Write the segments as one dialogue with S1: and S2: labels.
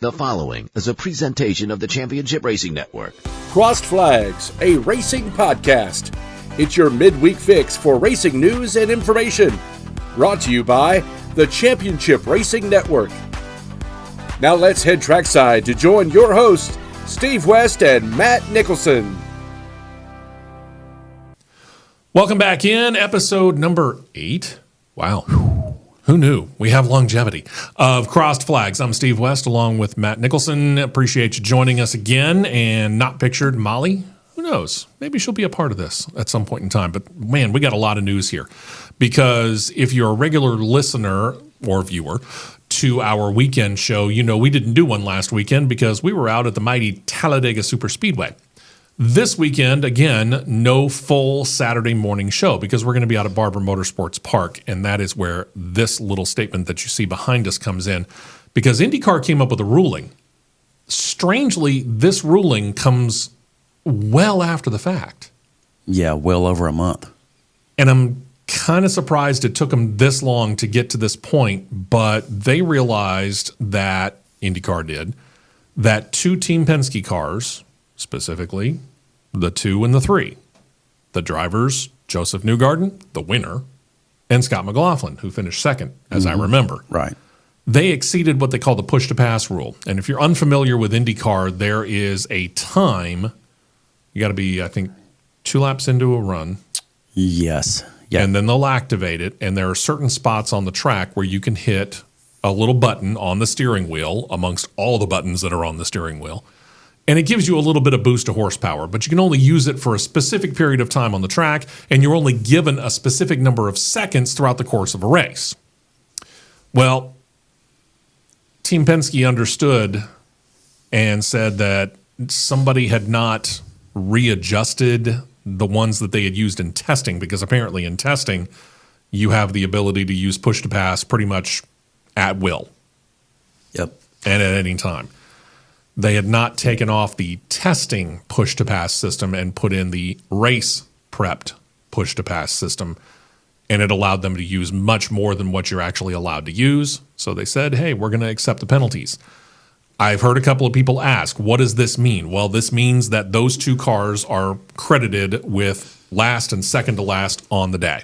S1: The following is a presentation of the Championship Racing Network.
S2: Crossed Flags, a racing podcast. It's your midweek fix for racing news and information. Brought to you by the Championship Racing Network. Now let's head trackside to join your hosts, Steve West and Matt Nicholson.
S3: Welcome back in, episode number 8. Wow. Who knew? We have longevity of Crossed Flags. I'm Steve West along with Matt Nicholson. Appreciate you joining us again. And not pictured Molly. Who knows? Maybe she'll be a part of this at some point in time. But man, we got a lot of news here. Because if you're a regular listener or viewer to our weekend show, you know we didn't do one last weekend because we were out at the mighty Talladega Superspeedway. This weekend, again, no full Saturday morning show because we're going to be out at Barber Motorsports Park, and that is where this little statement that you see behind us comes in because IndyCar came up with a ruling. Strangely, this ruling comes well after the fact.
S4: Yeah, well over a month.
S3: And I'm kind of surprised it took them this long to get to this point, but they realized that, IndyCar did, that two Team Penske cars, specifically the 2 and the 3. The drivers, Joseph Newgarden, the winner, and Scott McLaughlin, who finished second, as I remember.
S4: Right.
S3: They exceeded what they call the push-to-pass rule. And if you're unfamiliar with IndyCar, there is a time, you got to be, I think, 2 laps into a run.
S4: Yes. Yeah.
S3: And then they'll activate it, and there are certain spots on the track where you can hit a little button on the steering wheel amongst all the buttons that are on the steering wheel. And it gives you a little bit of boost of horsepower, but you can only use it for a specific period of time on the track, and you're only given a specific number of seconds throughout the course of a race. Well, Team Penske understood and said that somebody had not readjusted the ones that they had used in testing, because apparently in testing, you have the ability to use push-to-pass pretty much at will.
S4: Yep.
S3: And at any time. They had not taken off the testing push-to-pass system and put in the race-prepped push-to-pass system, and it allowed them to use much more than what you're actually allowed to use. So they said, hey, we're going to accept the penalties. I've heard a couple of people ask, what does this mean? Well, this means that those 2 cars are credited with last and second to last on the day.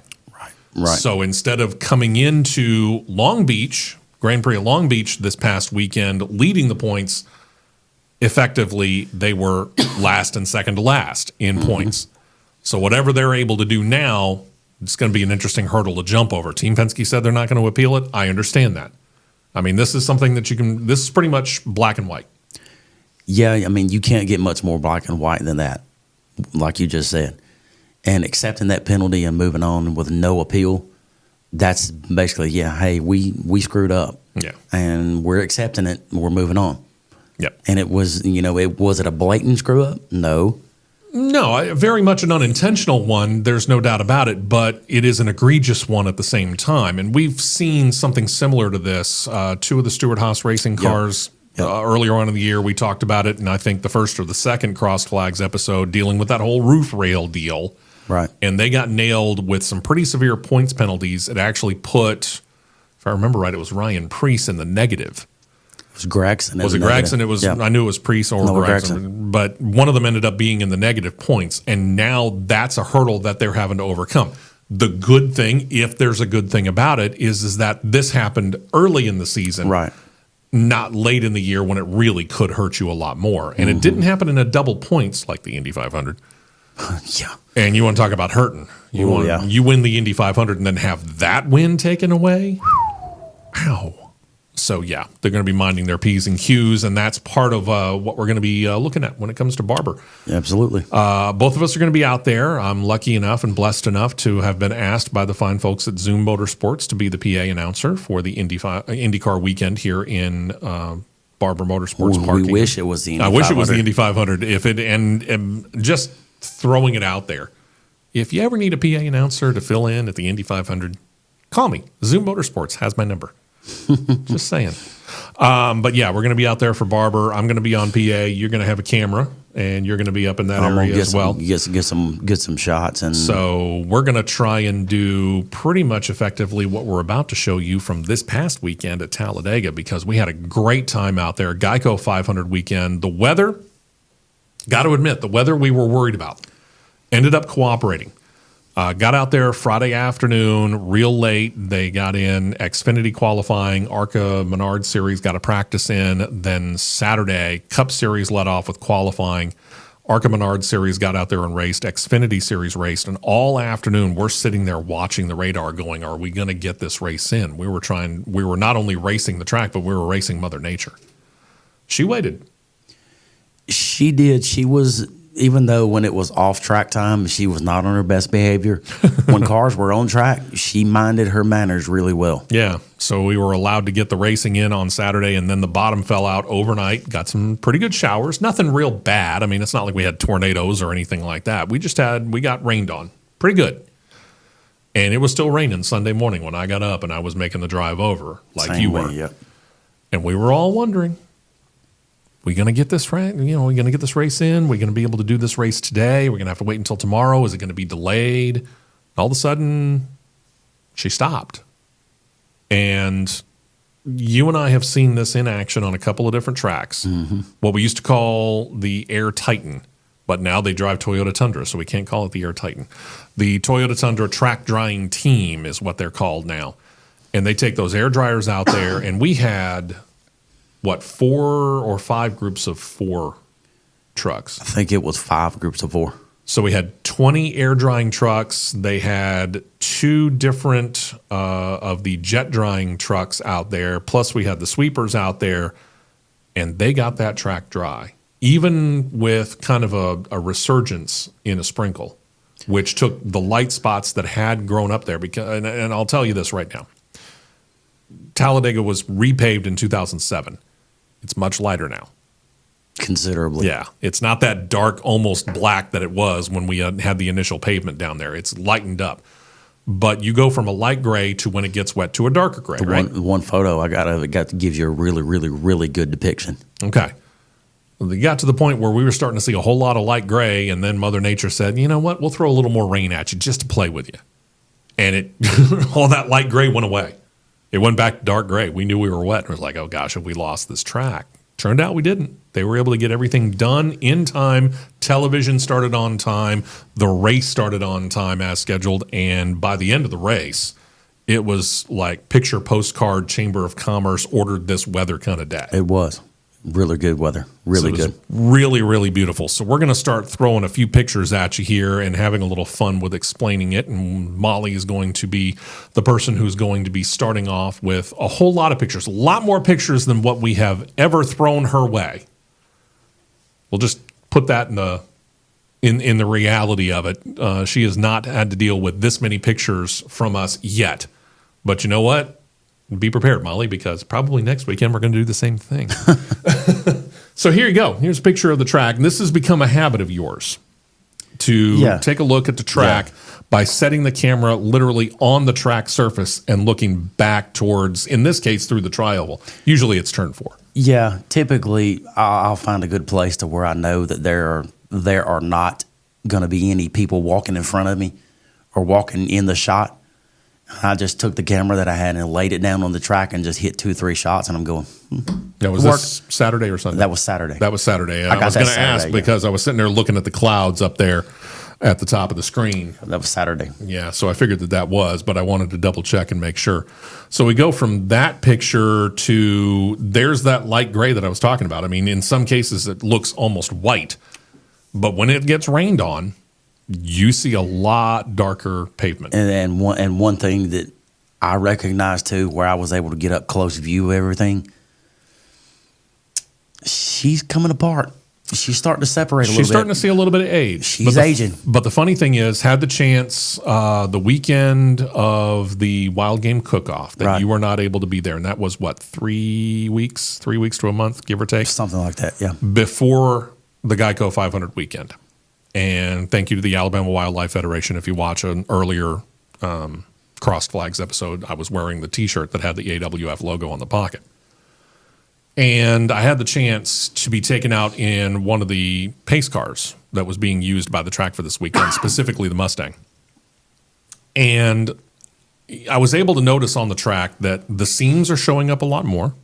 S4: Right.
S3: So instead of coming into Long Beach, Grand Prix of Long Beach this past weekend, leading the points, effectively, they were last and second to last in points. So whatever they're able to do now, it's going to be an interesting hurdle to jump over. Team Penske said they're not going to appeal it. I understand that. I mean, this is something that this is pretty much black and white.
S4: Yeah, I mean, you can't get much more black and white than that, like you just said. And accepting that penalty and moving on with no appeal, that's basically, yeah, hey, we screwed up.
S3: Yeah.
S4: And we're accepting it, and we're moving on.
S3: Yep.
S4: And it was, was it a blatant screw up? No.
S3: No, very much an unintentional one. There's no doubt about it, but it is an egregious one at the same time. And we've seen something similar to this. 2 of the Stewart-Haas racing cars earlier on in the year, we talked about it, and I think the first or the second Crossed Flags episode dealing with that whole roof rail deal.
S4: Right.
S3: And they got nailed with some pretty severe points penalties. It actually put, if I remember right, it was Ryan Preece in the negative.
S4: It was Gregson.
S3: Was it Gregson? It was. Yeah. I knew it was Preece or Gregson, but one of them ended up being in the negative points, and now that's a hurdle that they're having to overcome. The good thing, if there's a good thing about it, is that this happened early in the season,
S4: right?
S3: Not late in the year when it really could hurt you a lot more. And it didn't happen in a double points like the Indy 500.
S4: Yeah.
S3: And you want to talk about hurting? You win the Indy 500 and then have that win taken away? Ow. So, yeah, they're going to be minding their P's and Q's, and that's part of what we're going to be looking at when it comes to Barber.
S4: Absolutely.
S3: Both of us are going to be out there. I'm lucky enough and blessed enough to have been asked by the fine folks at Zoom Motorsports to be the PA announcer for the IndyCar weekend here in Barber Motorsports Park.
S4: We wish it was the Indy 500.
S3: I wish it was the Indy 500. And just throwing it out there, if you ever need a PA announcer to fill in at the Indy 500, call me. Zoom Motorsports has my number. Just saying. But yeah, we're going to be out there for Barber. I'm going to be on PA. You're going to have a camera, and you're going to be up in that area as well.
S4: Get some shots. And
S3: so we're going to try and do pretty much effectively what we're about to show you from this past weekend at Talladega, because we had a great time out there. Geico 500 weekend. The weather, got to admit, the weather we were worried about ended up cooperating. Got out there Friday afternoon, real late. They got in Xfinity qualifying, ARCA Menard Series got a practice in. Then Saturday, Cup Series led off with qualifying. ARCA Menard Series got out there and raced. Xfinity Series raced. And all afternoon, we're sitting there watching the radar going, are we going to get this race in? We were not only racing the track, but we were racing Mother Nature. She waited.
S4: She did. She was... Even though when it was off track time, she was not on her best behavior. When cars were on track, she minded her manners really well.
S3: Yeah. So we were allowed to get the racing in on Saturday, and then the bottom fell out overnight. Got some pretty good showers. Nothing real bad. I mean, it's not like we had tornadoes or anything like that. We got rained on. Pretty good. And it was still raining Sunday morning when I got up and I was making the drive over like
S4: Same
S3: you
S4: way,
S3: were.
S4: yep.
S3: And we were all wondering, we going to get this right? We going to get this race in? We going to be able to do this race today? We're going to have to wait until tomorrow? Is it going to be delayed? All of a sudden, she stopped. And you and I have seen this in action on a couple of different tracks. Mm-hmm. What we used to call the Air Titan, but now they drive Toyota Tundra, so we can't call it the Air Titan. The Toyota Tundra Track Drying Team is what they're called now. And they take those air dryers out there, and we had... 4 or 5 groups of 4 trucks?
S4: I think it was 5 groups of 4.
S3: So we had 20 air drying trucks. They had 2 different of the jet drying trucks out there. Plus we had the sweepers out there, and they got that track dry, even with kind of a resurgence in a sprinkle, which took the light spots that had grown up there. Because, and I'll tell you this right now. Talladega was repaved in 2007. It's much lighter now.
S4: Considerably.
S3: Yeah. It's not that dark, almost black that it was when we had the initial pavement down there. It's lightened up. But you go from a light gray to when it gets wet to a darker gray, right?
S4: One photo I got of it gives you a really, really, really good depiction.
S3: Okay. Well, they got to the point where we were starting to see a whole lot of light gray, and then Mother Nature said, you know what, we'll throw a little more rain at you just to play with you. And all that light gray went away. It went back to dark gray. We knew we were wet. And it was like, oh, gosh, have we lost this track? Turned out we didn't. They were able to get everything done in time. Television started on time. The race started on time as scheduled. And by the end of the race, it was like picture postcard Chamber of Commerce ordered this weather kind of day.
S4: It was. Really good weather. Really good.
S3: Really, really beautiful. So we're going to start throwing a few pictures at you here and having a little fun with explaining it. And Molly is going to be the person who's going to be starting off with a whole lot of pictures, a lot more pictures than what we have ever thrown her way. We'll just put that in the reality of it. She has not had to deal with this many pictures from us yet. But you know what? Be prepared, Molly, because probably next weekend we're going to do the same thing. So here you go. Here's a picture of the track. And this has become a habit of yours to take a look at the track by setting the camera literally on the track surface and looking back towards, in this case, through the tri-oval. Usually it's turn 4.
S4: Yeah, typically I'll find a good place to where I know that there are not going to be any people walking in front of me or walking in the shot. I just took the camera that I had and laid it down on the track and just hit 2-3 shots, and I'm going.
S3: Now, was this Saturday or Sunday?
S4: That was Saturday.
S3: That was Saturday. I was going to ask because I was sitting there looking at the clouds up there at the top of the screen.
S4: That was Saturday.
S3: Yeah, so I figured that was, but I wanted to double check and make sure. So we go from that picture to there's that light gray that I was talking about. I mean, in some cases it looks almost white, but when it gets rained on, you see a lot darker pavement.
S4: And one thing that I recognized too, where I was able to get up close view of everything, she's coming apart. She's starting to separate a little bit.
S3: She's starting to see a little bit of age.
S4: She's aging.
S3: But the funny thing is, had the chance the weekend of the Wild Game Cook-Off that you were not able to be there, and that was what, 3 weeks? 3 weeks to a month, give or take? Something
S4: like that, yeah.
S3: Before the Geico 500 weekend. And thank you to the Alabama Wildlife Federation. If you watch an earlier Crossed Flags episode, I was wearing the T-shirt that had the AWF logo on the pocket. And I had the chance to be taken out in one of the pace cars that was being used by the track for this weekend, specifically the Mustang. And I was able to notice on the track that the seams are showing up a lot more,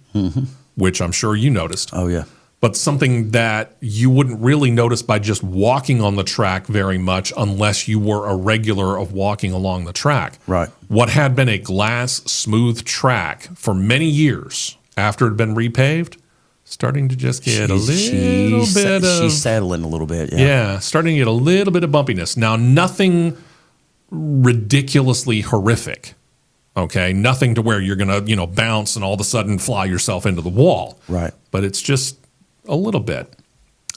S3: which I'm sure you noticed.
S4: Oh, yeah.
S3: But something that you wouldn't really notice by just walking on the track very much unless you were a regular of walking along the track.
S4: Right.
S3: What had been a glass smooth track for many years after it had been repaved, starting to just get she's
S4: settling a little bit.
S3: Yeah, starting to get a little bit of bumpiness. Now, nothing ridiculously horrific. Okay, nothing to where you're going to, bounce and all of a sudden fly yourself into the wall.
S4: Right.
S3: But it's just a little bit.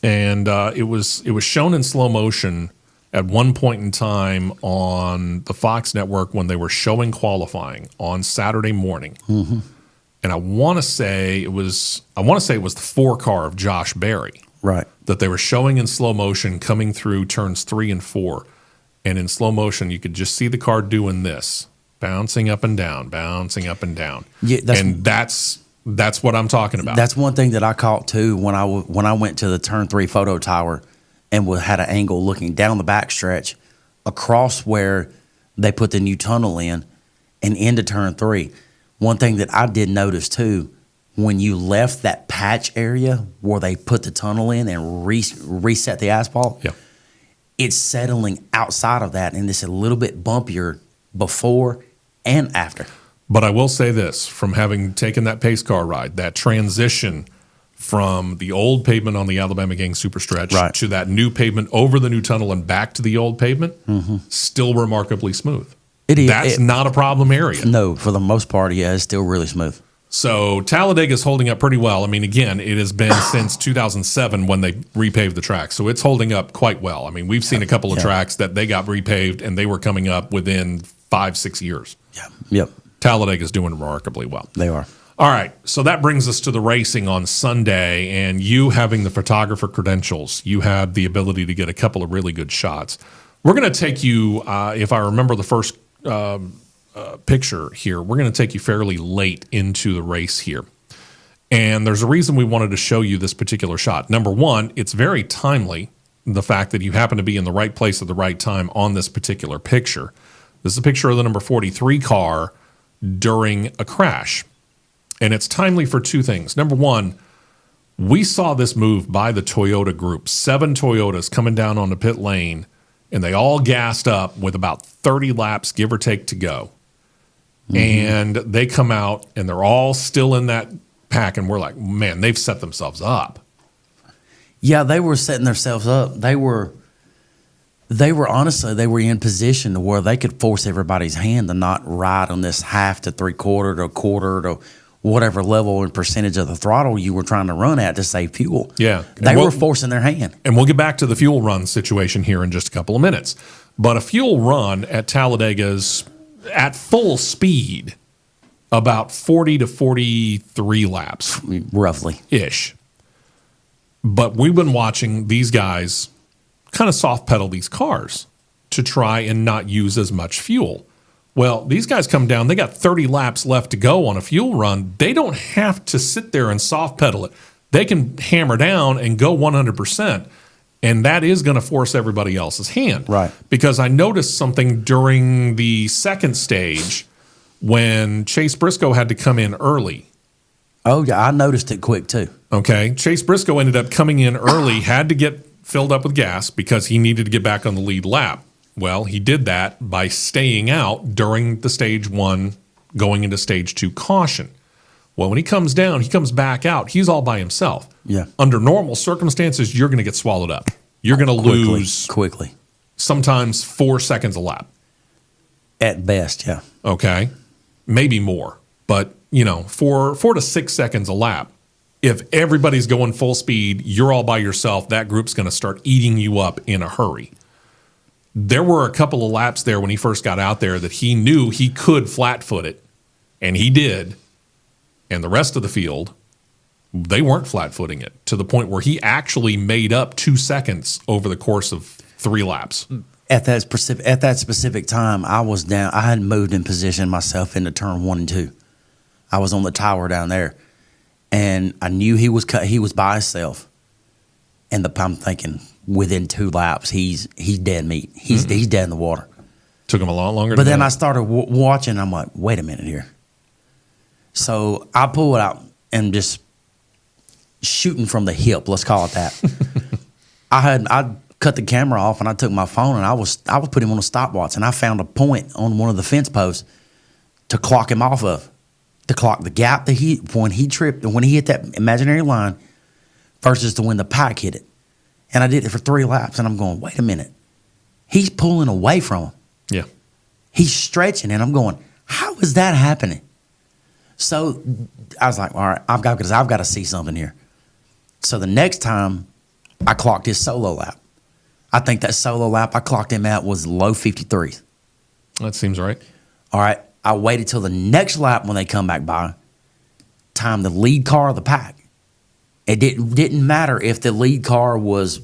S3: And it was shown in slow motion at one point in time on the Fox network when they were showing qualifying on Saturday morning. Mm-hmm. And I want to say it was the 4-car of Josh Berry.
S4: Right.
S3: That they were showing in slow motion coming through turns 3 and 4. And in slow motion, you could just see the car doing this, bouncing up and down, bouncing up and down.
S4: Yeah,
S3: that's what I'm talking about.
S4: That's one thing that I caught too when I went to the turn 3 photo tower and had an angle looking down the backstretch across where they put the new tunnel in and into turn 3. One thing that I did notice too, when you left that patch area where they put the tunnel in and reset the asphalt,
S3: yeah.
S4: It's settling outside of that, and it's a little bit bumpier before and after.
S3: But I will say this, from having taken that pace car ride, that transition from the old pavement on the Alabama Gang Superstretch to that new pavement over the new tunnel and back to the old pavement, still remarkably smooth. That's not a problem area.
S4: No, for the most part, yeah, it's still really smooth.
S3: So Talladega is holding up pretty well. I mean, again, it has been since 2007 when they repaved the track, so it's holding up quite well. I mean, we've seen a couple of tracks that they got repaved and they were coming up within 5-6 years.
S4: Yeah. Yep.
S3: Talladega is doing remarkably well.
S4: They are.
S3: All right, so that brings us to the racing on Sunday, and you having the photographer credentials, you had the ability to get a couple of really good shots. We're going to take you, if I remember the first picture here, we're going to take you fairly late into the race here. And there's a reason we wanted to show you this particular shot. Number one, it's very timely, the fact that you happen to be in the right place at the right time on this particular picture. This is a picture of the number 43 car during a crash. And it's timely for two things. Number one, we saw this move by the Toyota group, 7 Toyotas coming down on the pit lane, and they all gassed up with about 30 laps, give or take, to go. And they come out, and they're all still in that pack, and we're like, man, they've set themselves up.
S4: Yeah, they were setting themselves up. They were honestly, they were in position to where they could force everybody's hand to not ride on this half to 3/4 to 1/4 to whatever level and percentage of the throttle you were trying to run at to save fuel.
S3: Yeah.
S4: They were forcing their hand.
S3: And we'll get back to the fuel run situation here in just a couple of minutes. But a fuel run at Talladega's at full speed, about 40 to 43 laps.
S4: Roughly.
S3: Ish. But we've been watching these guys kind of soft pedal these cars to try and not use as much fuel. Well, these guys come down, they got 30 laps left to go on a fuel run. They don't have to sit there and soft pedal it. They can hammer down and go 100%. And that is going to force everybody else's hand.
S4: Right.
S3: Because I noticed something during the second stage when Chase Briscoe had to come in early.
S4: Oh, yeah, I noticed it quick too.
S3: Okay. Chase Briscoe ended up coming in early, had to get filled up with gas because he needed to get back on the lead lap. Well, he did that by staying out during the stage 1, going into stage 2 caution. Well, when he comes down, he comes back out. He's all by himself.
S4: Yeah.
S3: Under normal circumstances, you're going to get swallowed up. You're going to lose
S4: quickly.
S3: Sometimes 4 seconds a lap.
S4: At best, yeah.
S3: Okay. Maybe more. But, 4 to 6 seconds a lap. If everybody's going full speed, you're all by yourself, that group's going to start eating you up in a hurry. There were a couple of laps there when he first got out there that he knew he could flat-foot it, and he did. And the rest of the field, they weren't flat-footing it to the point where he actually made up 2 seconds over the course of 3 laps.
S4: At that specific time, I was down. I hadn't moved in position myself into turn 1 and 2. I was on the tower down there. and I knew he was by himself. And I'm thinking within 2 laps, he's dead meat. He's dead in the water.
S3: Took him a lot longer.
S4: But then I started watching. I'm like, wait a minute here. So I pull it out and just shooting from the hip. Let's call it that. I cut the camera off and I took my phone and I was putting him on a stopwatch, and I found a point on one of the fence posts to clock him off of, to clock the gap that when he tripped and when he hit that imaginary line versus to when the pack hit it. And I did it for 3 laps, and I'm going, wait a minute. He's pulling away from him.
S3: Yeah.
S4: He's stretching, and I'm going, how is that happening? So I was like, all right, I've got to see something here. So the next time I clocked his solo lap, I think that solo lap I clocked him at was low 53s.
S3: That seems right.
S4: All right. I waited till the next lap when they come back by, time the lead car of the pack. It didn't matter if the lead car was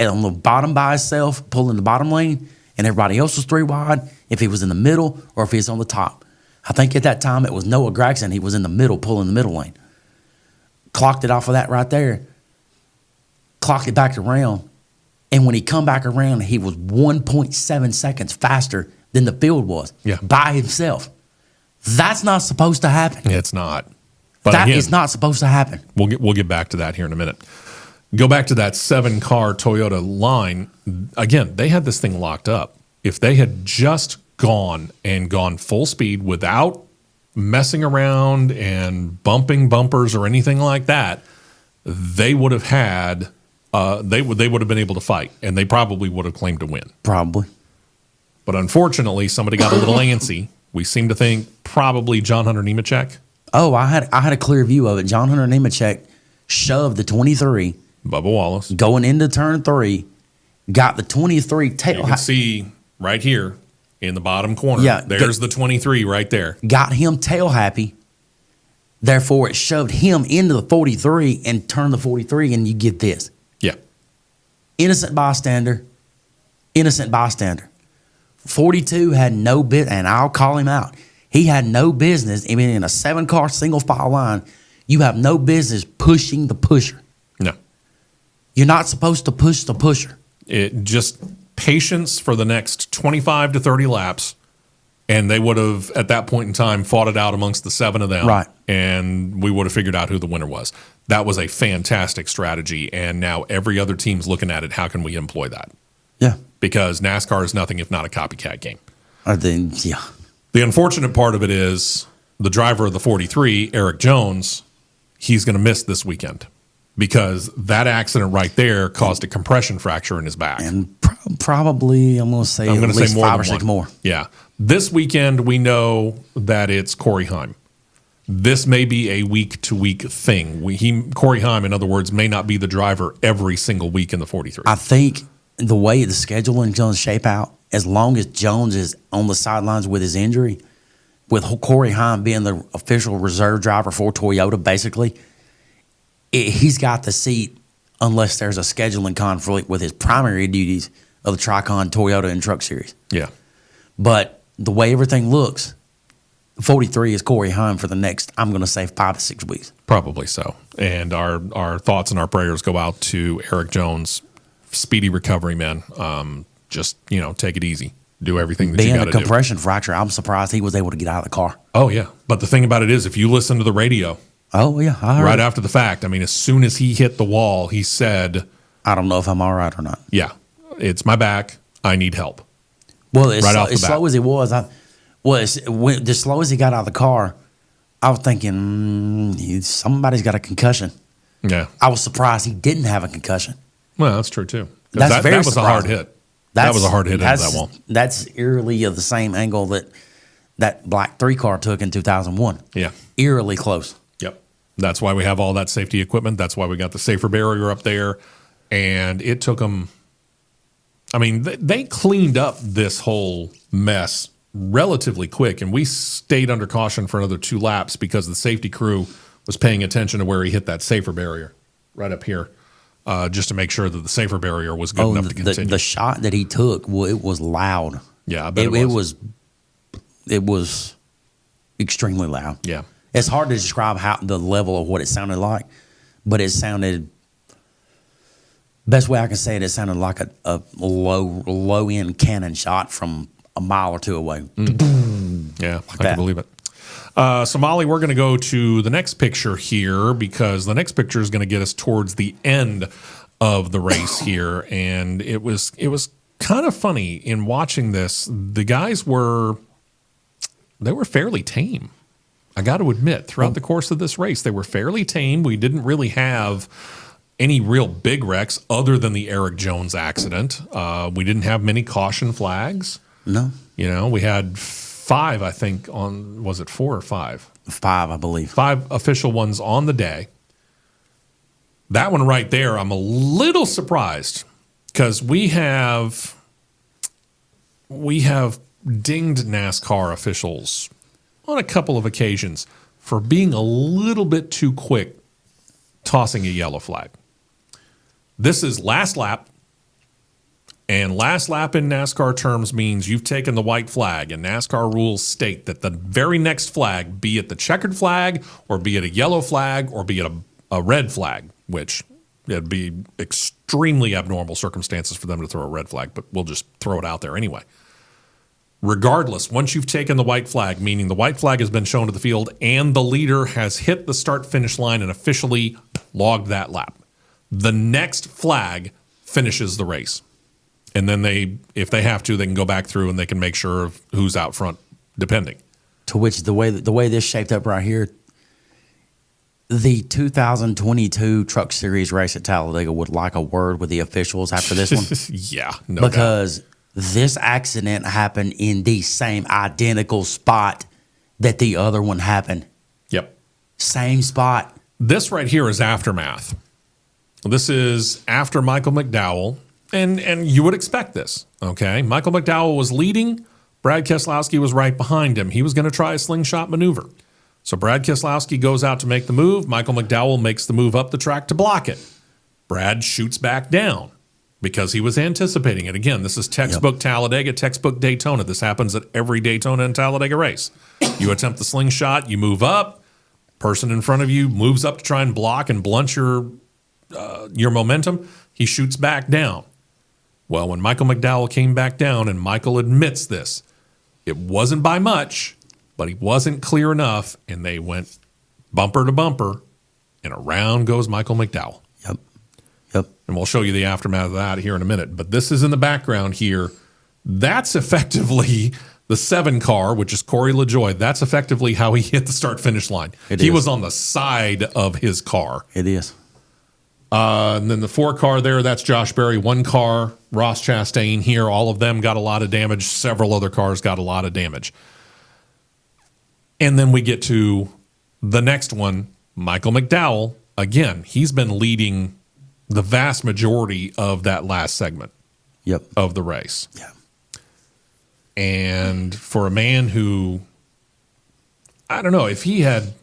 S4: on the bottom by itself, pulling the bottom lane, and everybody else was 3 wide, if he was in the middle or if he was on the top. I think at that time it was Noah Gregson. He was in the middle, pulling the middle lane. Clocked it off of that right there. Clocked it back around. And when he come back around, he was 1.7 seconds faster than the field was by himself. That's not supposed to happen.
S3: It's not. But
S4: That
S3: again,
S4: is not supposed to happen.
S3: We'll get back to that here in a minute. Go back to that 7-car Toyota line. Again, they had this thing locked up. If they had just gone full speed without messing around and bumping bumpers or anything like that, they would have had they would have been able to fight, and they probably would have claimed to win.
S4: Probably.
S3: But unfortunately, somebody got a little antsy. We seem to think probably John Hunter Nemechek.
S4: Oh, I had a clear view of it. John Hunter Nemechek shoved the 23
S3: Bubba Wallace
S4: going into turn 3, got the 23 tail.
S3: You can see right here in the bottom corner.
S4: Yeah,
S3: there's the 23 right there.
S4: Got him tail happy. Therefore, it shoved him into the 43 and turned the 43, and you get this.
S3: Yeah.
S4: Innocent bystander. 42 had no bit, and I'll call him out. He had no business, even in a 7-car single file line, you have no business pushing the pusher.
S3: No.
S4: You're not supposed to push the pusher.
S3: It just patience for the next 25 to 30 laps, and they would have, at that point in time, fought it out amongst the 7 of them.
S4: Right.
S3: And we would have figured out who the winner was. That was a fantastic strategy, and now every other team's looking at it. How can we employ that?
S4: Yeah.
S3: Because NASCAR is nothing if not a copycat game.
S4: Yeah.
S3: The unfortunate part of it is the driver of the 43, Eric Jones, he's going to miss this weekend because that accident right there caused a compression fracture in his back.
S4: And probably, I'm going to say at least
S3: more
S4: 5
S3: than
S4: or 6
S3: one.
S4: more.
S3: Yeah. This weekend, we know that it's Corey Heim. This may be a week-to-week thing. Corey Heim, in other words, may not be the driver every single week in the 43.
S4: I think the way the scheduling is going to shape out, as long as Jones is on the sidelines with his injury, with Corey Heim being the official reserve driver for Toyota, basically, he's got the seat unless there's a scheduling conflict with his primary duties of the Tricon Toyota and Truck Series.
S3: Yeah.
S4: But the way everything looks, 43 is Corey Heim for the next, I'm going to say, 5 to 6 weeks.
S3: Probably so. And our thoughts and our prayers go out to Eric Jones. Speedy recovery, man. Just, take it easy. Do everything that you got to do.
S4: Being a compression fracture, I'm surprised he was able to get out of the car.
S3: Oh, yeah. But the thing about it is, if you listen to the radio.
S4: Oh, yeah. I heard
S3: right
S4: it.
S3: after the fact, as soon as he hit the wall, he said,
S4: I don't know if I'm all right or not.
S3: Yeah, it's my back. I need help.
S4: Well,
S3: right off the bat.
S4: Slow as he was, as slow as he got out of the car, I was thinking somebody's got a concussion.
S3: Yeah.
S4: I was surprised he didn't have a concussion.
S3: Well, that's true, too.
S4: That
S3: was a hard hit. That was a hard hit into that wall.
S4: That's eerily of the same angle that black 3-car took in 2001.
S3: Yeah.
S4: Eerily close.
S3: Yep. That's why we have all that safety equipment. That's why we got the safer barrier up there. And it took them, they cleaned up this whole mess relatively quick. And we stayed under caution for another 2 laps because the safety crew was paying attention to where he hit that safer barrier right up here. Just to make sure that the safer barrier was good enough to continue.
S4: The shot that he took, it was loud.
S3: Yeah, I bet it was.
S4: It was extremely loud.
S3: Yeah.
S4: It's hard to describe how the level of what it sounded like, but it sounded. Best way I can say it, it sounded like a low end cannon shot from a mile or two away.
S3: Yeah, I can believe it. So, Molly, we're going to go to the next picture here because the next picture is going to get us towards the end of the race here, and it was kind of funny in watching this. The guys were fairly tame. I got to admit, throughout the course of this race, they were fairly tame. We didn't really have any real big wrecks other than the Eric Jones accident. We didn't have many caution flags.
S4: No.
S3: We had 5, I think, was it 4 or 5?
S4: 5, I believe.
S3: 5 official ones on the day. That one right there, I'm a little surprised because we have dinged NASCAR officials on a couple of occasions for being a little bit too quick tossing a yellow flag. This is last lap, and last lap in NASCAR terms means you've taken the white flag, and NASCAR rules state that the very next flag, be it the checkered flag or be it a yellow flag or be it a red flag, which it'd be extremely abnormal circumstances for them to throw a red flag, but we'll just throw it out there anyway. Regardless, once you've taken the white flag, meaning the white flag has been shown to the field and the leader has hit the start-finish line and officially logged that lap, the next flag finishes the race. And then if they have to, they can go back through and they can make sure of who's out front, depending.
S4: To which the way this shaped up right here, the 2022 Truck Series race at Talladega would like a word with the officials after this one.
S3: Yeah, no doubt.
S4: Because this accident happened in the same identical spot that the other one happened.
S3: Yep.
S4: Same spot.
S3: This right here is aftermath. This is after Michael McDowell, and you would expect this, okay? Michael McDowell was leading. Brad Keselowski was right behind him. He was going to try a slingshot maneuver. So Brad Keselowski goes out to make the move. Michael McDowell makes the move up the track to block it. Brad shoots back down because he was anticipating it. Again, this is textbook Talladega, textbook Daytona. This happens at every Daytona and Talladega race. You attempt the slingshot, you move up. Person in front of you moves up to try and block and blunt your momentum. He shoots back down. Well, when Michael McDowell came back down, and Michael admits this, it wasn't by much, but he wasn't clear enough, and they went bumper to bumper, and around goes Michael McDowell.
S4: Yep.
S3: And we'll show you the aftermath of that here in a minute. But this is in the background here. That's effectively the 7 car, which is Corey LaJoie. That's effectively how he hit the start-finish line. He was on the side of his car.
S4: It is.
S3: And then the 4 car there, that's Josh Berry. 1 car, Ross Chastain here. All of them got a lot of damage. Several other cars got a lot of damage. And then we get to the next one, Michael McDowell. Again, he's been leading the vast majority of that last segment of the race.
S4: Yeah.
S3: And for a man who, I don't know, if he had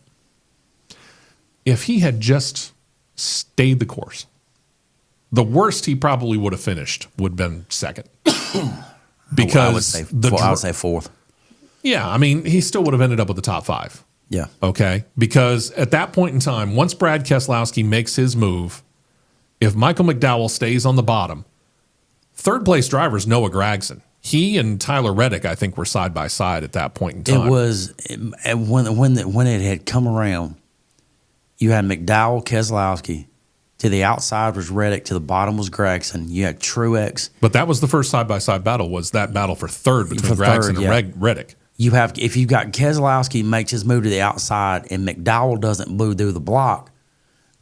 S3: just stayed the course, the worst he probably would have finished would have been second. Because
S4: I would say fourth.
S3: Yeah, I mean, he still would have ended up with the top 5.
S4: Yeah.
S3: Okay? Because at that point in time, once Brad Keselowski makes his move, if Michael McDowell stays on the bottom, third place driver is Noah Gragson. He and Tyler Reddick, I think, were side by side at that point in time.
S4: It was when it had come around. You had McDowell, Keselowski. To the outside was Reddick. To the bottom was Gragson. You had Truex.
S3: But that was the first side by side battle. Was that battle for third between Gragson and Reddick?
S4: If you've got Keselowski makes his move to the outside and McDowell doesn't move through the block,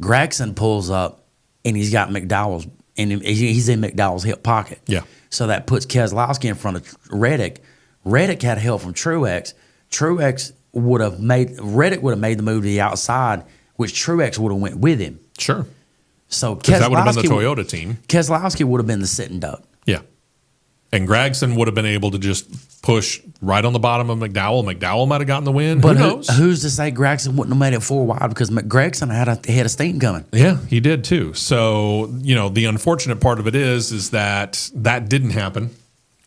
S4: Gragson pulls up and he's got McDowell's and he's in McDowell's hip pocket.
S3: Yeah.
S4: So that puts Keselowski in front of Reddick. Reddick had help from Truex. Reddick would have made the move to the outside, which Truex would have went with him.
S3: Sure.
S4: So
S3: that would have been the Toyota team.
S4: Keselowski would have been the sitting duck.
S3: Yeah. And Gragson would have been able to just push right on the bottom of McDowell. McDowell might have gotten the win.
S4: But
S3: who knows?
S4: Who's to say Gragson wouldn't have made it 4 wide because Gragson had a head of steam coming.
S3: Yeah, he did too. So, the unfortunate part of it is that didn't happen.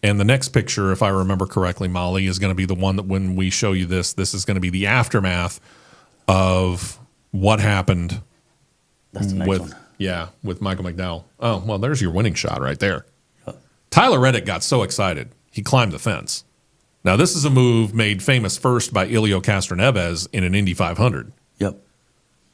S3: And the next picture, if I remember correctly, Molly, is going to be the one that when we show you this is going to be the aftermath of what happened
S4: That's the next
S3: with
S4: one.
S3: with Michael McDowell. Oh, well, there's your winning shot right there. Tyler Reddick got so excited, he climbed the fence. Now, this is a move made famous first by Elio Castroneves in an Indy 500.
S4: Yep.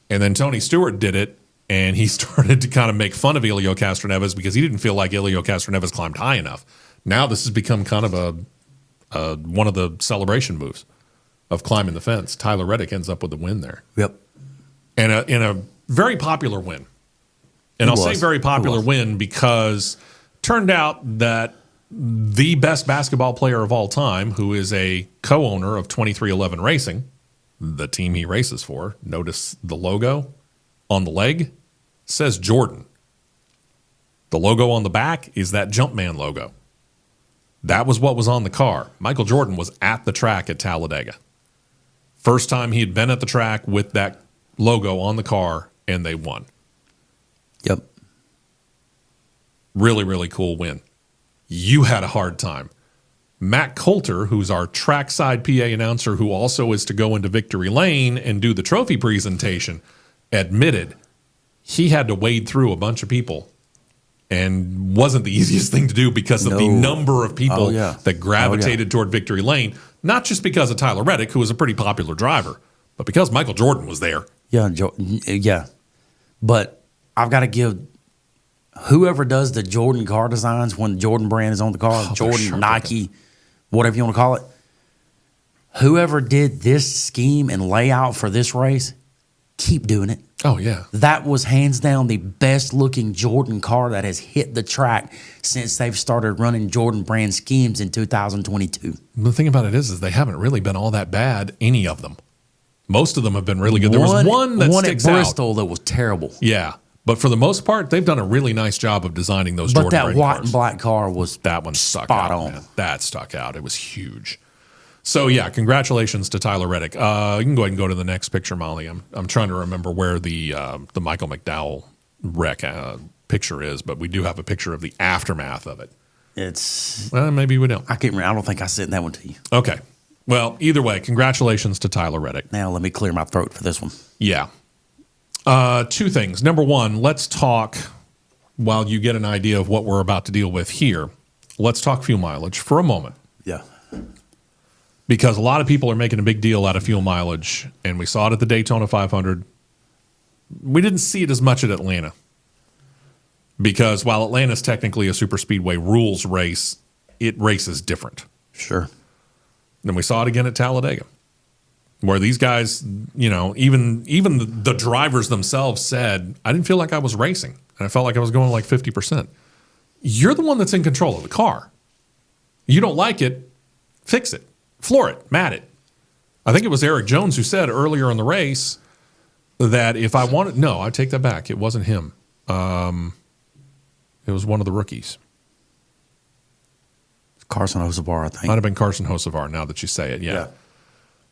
S3: And then Tony Stewart did it, and he started to kind of make fun of Elio Castroneves because he didn't feel like Elio Castroneves climbed high enough. Now this has become kind of a one of the celebration moves of climbing the fence. Tyler Reddick ends up with the win there.
S4: Yep.
S3: And in a very popular win. And I'll say very popular win because turned out that the best basketball player of all time, who is a co-owner of 2311 Racing, the team he races for, notice the logo on the leg says Jordan. The logo on the back is that Jumpman logo. That was what was on the car. Michael Jordan was at the track at Talladega. First time he had been at the track with that logo on the car, and they won.
S4: Yep.
S3: Really, really cool win. You had a hard time. Matt Coulter, who's our trackside PA announcer, who also is to go into Victory Lane and do the trophy presentation, admitted he had to wade through a bunch of people and wasn't the easiest thing to do because of the number of people that gravitated toward Victory Lane, not just because of Tyler Reddick, who was a pretty popular driver, but because Michael Jordan was there.
S4: Yeah. But I've got to give whoever does the Jordan car designs when the Jordan brand is on the car, Jordan, Nike, whatever you want to call it, whoever did this scheme and layout for this race, keep doing it.
S3: Oh, yeah.
S4: That was hands down the best looking Jordan car that has hit the track since they've started running Jordan brand schemes in 2022.
S3: The thing about it is they haven't really been all that bad, any of them. Most of them have been really good. There was one that sticks
S4: at
S3: out.
S4: Bristol that was terrible.
S3: Yeah. But for the most part, they've done a really nice job of designing those Jordan brand cars.
S4: But that white and black car was
S3: that one stuck
S4: spot
S3: out,
S4: on.
S3: man. That stuck out. It was huge. So, yeah, congratulations to Tyler Reddick. You can go ahead and go to the next picture, Molly. I'm trying to remember where the Michael McDowell wreck picture is, but we do have a picture of the aftermath of it. Well, maybe we don't.
S4: I can't remember. I don't think I sent that one to you.
S3: Okay. Well, either way, congratulations to Tyler Reddick.
S4: Now let me clear my throat for this one.
S3: Yeah. Two things. Number one, let's talk, while you get an idea of what we're about to deal with here, let's talk fuel mileage for a moment.
S4: Yeah.
S3: Because a lot of people are making a big deal out of fuel mileage, and we saw it at the Daytona 500. We didn't see it as much at Atlanta. Because while Atlanta's technically a super speedway rules race, it races different.
S4: Sure.
S3: And we saw it again at Talladega, where these guys, even the drivers themselves said, I didn't feel like I was racing, and I felt like I was going like 50%. You're the one that's in control of the car. You don't like it, fix it, floor it, mat it. I think it was Eric Jones who said earlier in the race that if I wanted, no, I take that back. It wasn't him. It was one of the rookies.
S4: Carson Hocevar, I think.
S3: Might have been Carson Hocevar, now that you say it, yeah.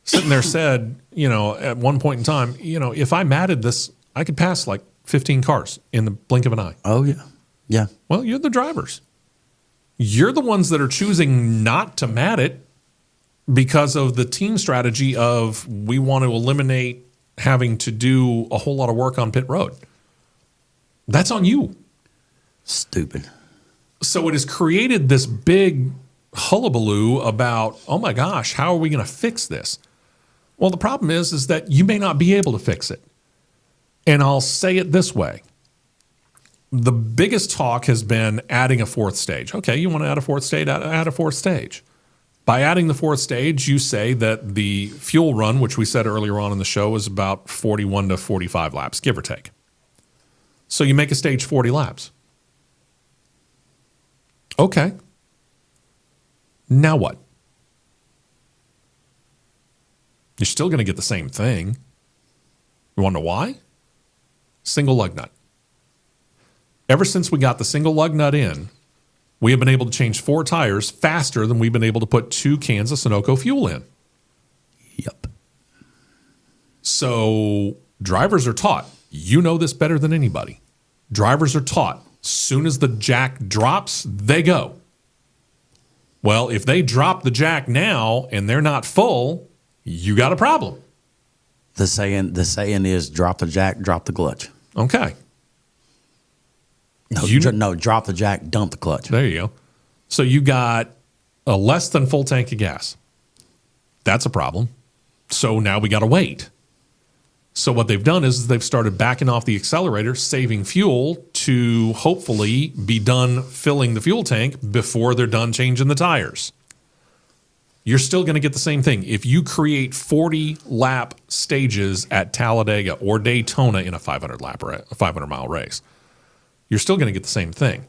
S3: Sitting there said, at one point in time, if I matted this, I could pass like 15 cars in the blink of an eye.
S4: Oh, yeah. Yeah.
S3: Well, you're the drivers. You're the ones that are choosing not to mat it because of the team strategy of we want to eliminate having to do a whole lot of work on pit road. That's on you.
S4: Stupid.
S3: So it has created this big hullabaloo about, oh my gosh, how are we going to fix this? Well, the problem is that you may not be able to fix it. And I'll say it this way. The biggest talk has been adding a fourth stage. Okay, you want to add a fourth stage? Add a fourth stage. By adding the fourth stage, you say that the fuel run, which we said earlier on in the show, is about 41 to 45 laps, give or take. So you make a stage 40 laps. Okay. Now what? You're still going to get the same thing. You want to know why? Single lug nut. Ever since we got the single lug nut in, we have been able to change 4 tires faster than we've been able to put 2 cans of Sunoco fuel in.
S4: Yep.
S3: So drivers are taught. You know this better than anybody. Drivers are taught. Soon as the jack drops, they go. Well, if they drop the jack now and they're not full, you got a problem.
S4: The saying is drop the jack, drop the clutch.
S3: Okay.
S4: No, drop the jack, dump the clutch.
S3: There you go. So you got a less than full tank of gas. That's a problem. So now we got to wait. So what they've done is they've started backing off the accelerator, saving fuel to hopefully be done filling the fuel tank before they're done changing the tires. You're still going to get the same thing. If you create 40 lap stages at Talladega or Daytona in a 500-mile race, you're still going to get the same thing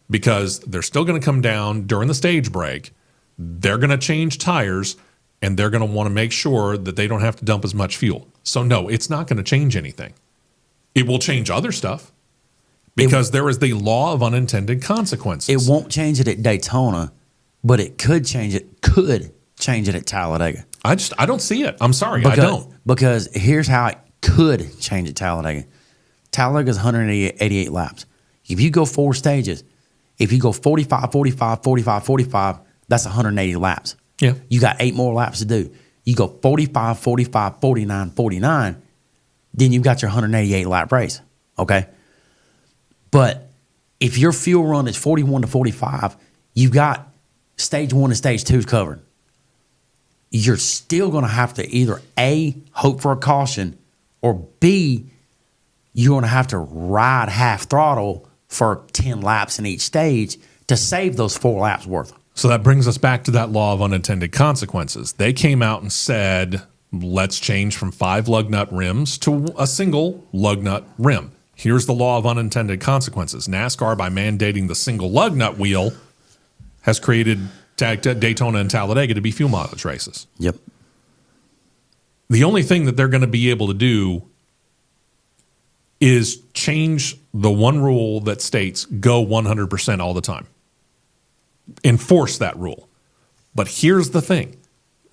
S3: because they're still going to come down during the stage break. They're going to change tires, and they're going to want to make sure that they don't have to dump as much fuel. So, no, it's not going to change anything. It will change other stuff because there is the law of unintended consequences.
S4: It won't change it at Daytona, but it could change it at Talladega.
S3: I don't see it. I'm sorry, I don't.
S4: Because here's how it could change at Talladega. Talladega's 188 laps. If you go 4 stages, if you go 45, 45, 45, 45, that's 180 laps.
S3: Yeah.
S4: You got 8 more laps to do. You go 45, 45, 49, 49, then you've got your 188 lap race. Okay? But if your fuel run is 41 to 45, you've got stage 1 and stage 2 covered. You're still going to have to either A, hope for a caution, or B, you're going to have to ride half throttle for 10 laps in each stage to save those 4 laps worth.
S3: So that brings us back to that law of unintended consequences. They came out and said, let's change from 5 lug nut rims to a single lug nut rim. Here's the law of unintended consequences. NASCAR, by mandating the single lug nut wheel, has created Daytona and Talladega to be fuel mileage races.
S4: Yep.
S3: The only thing that they're going to be able to do is change the one rule that states go 100% all the time. Enforce that rule. But here's the thing.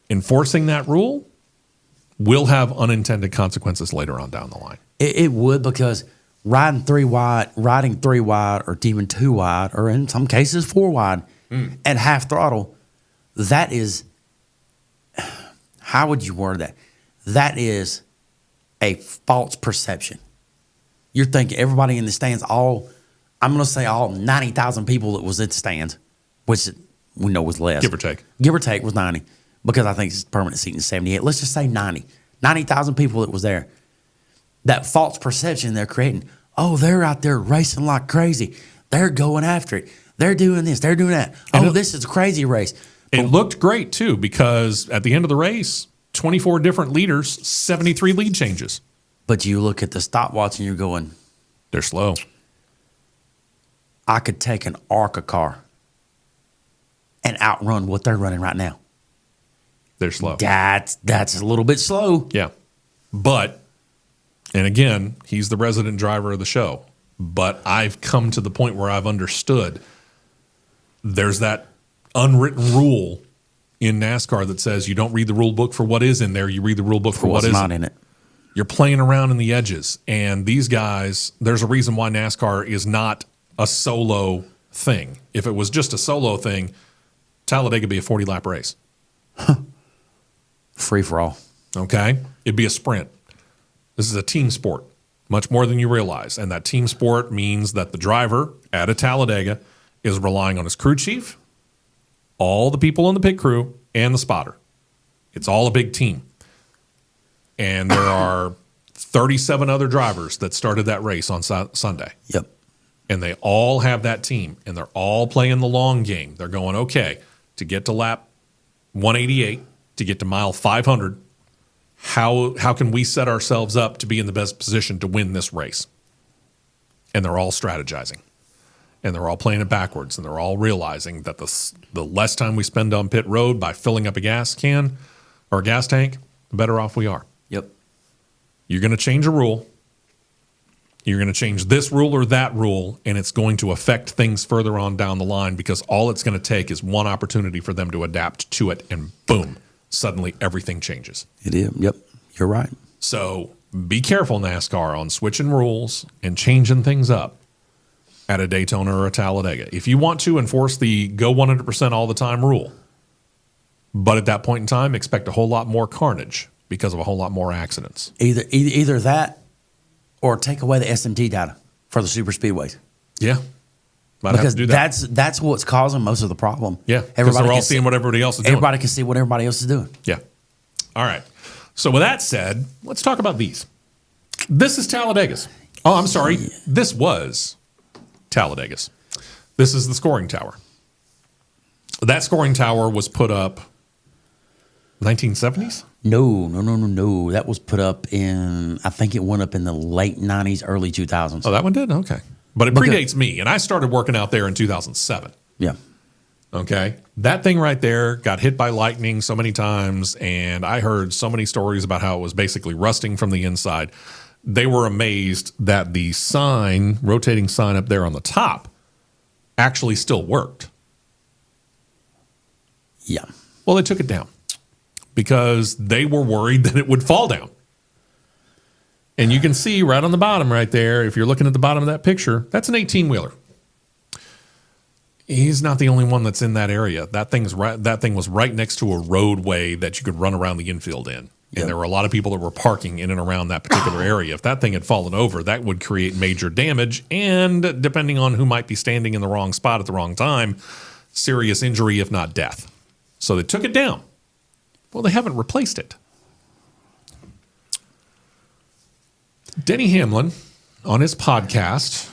S3: Enforcing that rule will have unintended consequences later on down the line.
S4: It would, because riding 3 wide, or even 2 wide, or in some cases 4 wide, at half throttle, that is, how would you word that? That is a false perception. You're thinking everybody in the stands, I'm going to say all 90,000 people that was at the stands, which we know was less.
S3: Give or take.
S4: Give or take was 90, because I think it's permanent seating is 78. Let's just say 90. 90,000 people that was there. That false perception they're creating. Oh, they're out there racing like crazy. They're going after it. They're doing this. They're doing that. Oh, this is a crazy race.
S3: It looked great, too, because at the end of the race, 24 different leaders, 73 lead changes.
S4: But you look at the stopwatch and you're going,
S3: they're slow.
S4: I could take an ARCA car and outrun what they're running right now.
S3: They're slow.
S4: That's a little bit slow.
S3: Yeah. But, and again, he's the resident driver of the show. But I've come to the point where I've understood there's that unwritten rule in NASCAR that says you don't read the rule book for what is in there. You read the rule book for what isn't.
S4: Not in it.
S3: You're playing around in the edges. And these guys, there's a reason why NASCAR is not a solo thing. If it was just a solo thing, Talladega would be a 40-lap race.
S4: Free for all.
S3: Okay? It'd be a sprint. This is a team sport, much more than you realize. And that team sport means that the driver at a Talladega is relying on his crew chief, all the people in the pit crew, and the spotter. It's all a big team. And there are 37 other drivers that started that race on Sunday.
S4: Yep.
S3: And they all have that team, and they're all playing the long game. They're going, okay, to get to lap 188, to get to mile 500, how can we set ourselves up to be in the best position to win this race? And they're all strategizing. And they're all playing it backwards, and they're all realizing that the less time we spend on pit road by filling up a gas can or a gas tank, the better off we are.
S4: Yep.
S3: You're going to change a rule. You're going to change this rule or that rule, and it's going to affect things further on down the line because all it's going to take is one opportunity for them to adapt to it, and boom, suddenly everything changes.
S4: It is. Yep. You're right.
S3: So be careful, NASCAR, on switching rules and changing things up at a Daytona or a Talladega. If you want to enforce the go 100% all the time rule, but at that point in time, expect a whole lot more carnage because of a whole lot more accidents.
S4: Either that or take away the SMT data for the super speedways.
S3: Yeah. Might
S4: Because
S3: have to do that.
S4: that's what's causing most of the problem.
S3: Yeah. Because they're all seeing what everybody else is doing.
S4: Everybody can see what everybody else is doing.
S3: Yeah. All right. So with that said, let's talk about these. This is Talladega's. Oh, I'm sorry. This was Talladega's. This is the scoring tower. That scoring tower was put up 1970s?
S4: No. That was put up in, I think it went up in the late 90s, early 2000s.
S3: Oh, that one did? Okay. But it predates me, and I started working out there in 2007.
S4: Yeah.
S3: Okay. That thing right there got hit by lightning so many times, and I heard so many stories about how it was basically rusting from the inside. They were amazed that the sign, rotating sign up there on the top, actually still worked.
S4: Yeah.
S3: Well, they took it down because they were worried that it would fall down. And you can see right on the bottom right there, if you're looking at the bottom of that picture, that's an 18-wheeler. He's not the only one that's in that area. That thing was right next to a roadway that you could run around the infield in.
S4: Yep.
S3: And there were a lot of people that were parking in and around that particular area. If that thing had fallen over, that would create major damage. And depending on who might be standing in the wrong spot at the wrong time, serious injury, if not death. So they took it down. Well, they haven't replaced it. Denny Hamlin, on his podcast,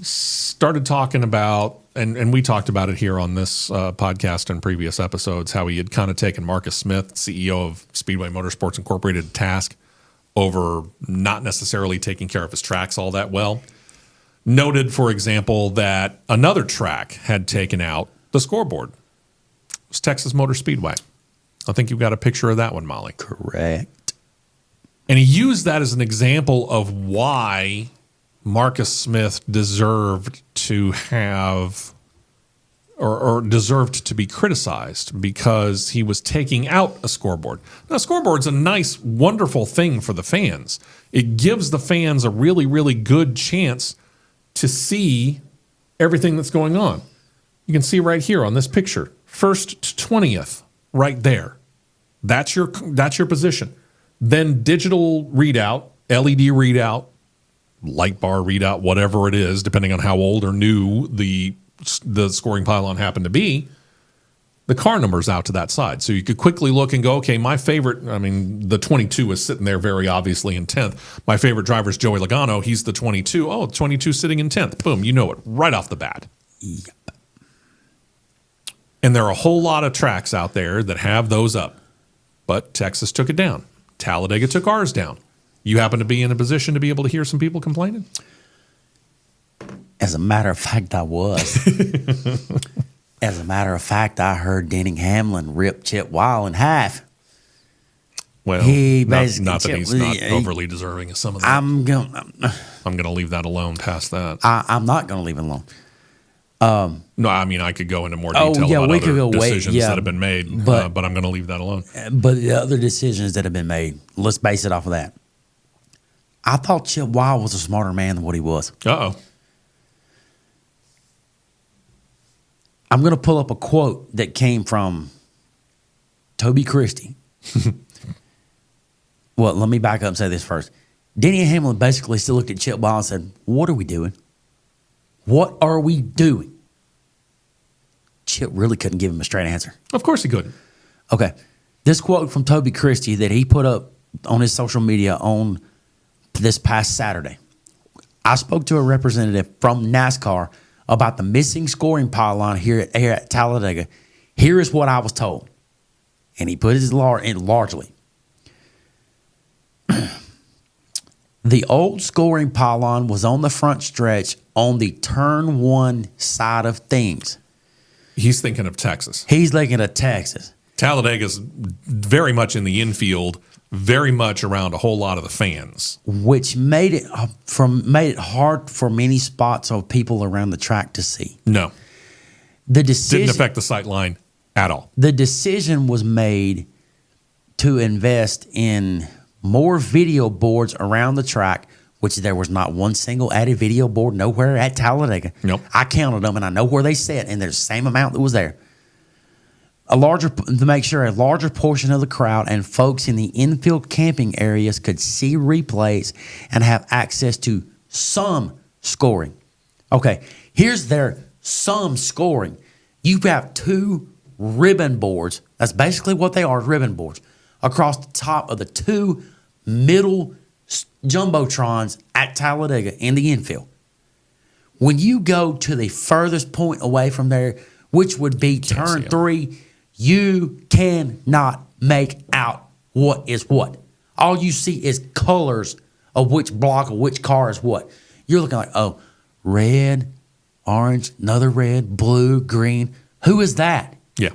S3: started talking about, and we talked about it here on this podcast and previous episodes, how he had kind of taken Marcus Smith, CEO of Speedway Motorsports Incorporated, to task over not necessarily taking care of his tracks all that well. Noted, for example, that another track had taken out the scoreboard. It was Texas Motor Speedway. I think you've got a picture of that one, Molly.
S4: Correct.
S3: And he used that as an example of why Marcus Smith deserved to have or deserved to be criticized, because he was taking out a scoreboard. Now, a scoreboard's a nice, wonderful thing for the fans. It gives the fans a really, really good chance to see everything that's going on. You can see right here on this picture, 1st to 20th, right there. That's your position. Then digital readout, LED readout, light bar readout, whatever it is, depending on how old or new the scoring pylon happened to be, the car number's out to that side. So you could quickly look and go, okay, my favorite, the 22 is sitting there very obviously in 10th. My favorite driver is Joey Logano. He's the 22. Oh, 22 sitting in 10th. Boom, you know it right off the bat.
S4: Yep.
S3: And there are a whole lot of tracks out there that have those up. But Texas took it down. Talladega took ours down. You happen to be in a position to be able to hear some people complaining?
S4: As a matter of fact, I was. As a matter of fact, I heard Denny Hamlin rip Chip Weil in half.
S3: Well,
S4: He
S3: not
S4: basically
S3: that he's not
S4: he-
S3: overly deserving of some of that.
S4: I'm going
S3: to leave that alone past that.
S4: I'm not going to leave it alone.
S3: No, I could go into more detail about other decisions that have been made, but I'm going to leave that alone.
S4: But the other decisions that have been made, let's base it off of that. I thought Chip Weil was a smarter man than what he was.
S3: Uh-oh.
S4: I'm going to pull up a quote that came from Toby Christie. Well, let me back up and say this first. Denny Hamlin basically still looked at Chip Weil and said, what are we doing? What are we doing? Chip really couldn't give him a straight answer.
S3: Of course he couldn't.
S4: Okay. This quote from Toby Christie that he put up on his social media on this past Saturday. I spoke to a representative from NASCAR about the missing scoring pylon here at Talladega. Here is what I was told. And he put his in largely. The old scoring pylon was on the front stretch on the turn one side of things.
S3: He's thinking of Texas.
S4: He's looking at Texas.
S3: Talladega's very much in the infield, very much around a whole lot of the fans.
S4: Which made it hard for many spots of people around the track to see.
S3: No.
S4: The decision
S3: Didn't affect the sight line at all.
S4: The decision was made to invest in more video boards around the track, which there was not one single added video board nowhere at Talladega.
S3: Nope.
S4: I counted them, and I know where they sat, and there's the same amount that was there. to make sure a larger portion of the crowd and folks in the infield camping areas could see replays and have access to some scoring. Okay, here's their some scoring. You have 2 ribbon boards. That's basically what they are, ribbon boards, across the top of the 2 middle jumbotrons at Talladega in the infield. When you go to the furthest point away from there, which would be turn 3, you cannot make out what is what. All you see is colors of which block of which car is what. You're looking like, oh, red, orange, another red, blue, green. Who is that?
S3: Yeah.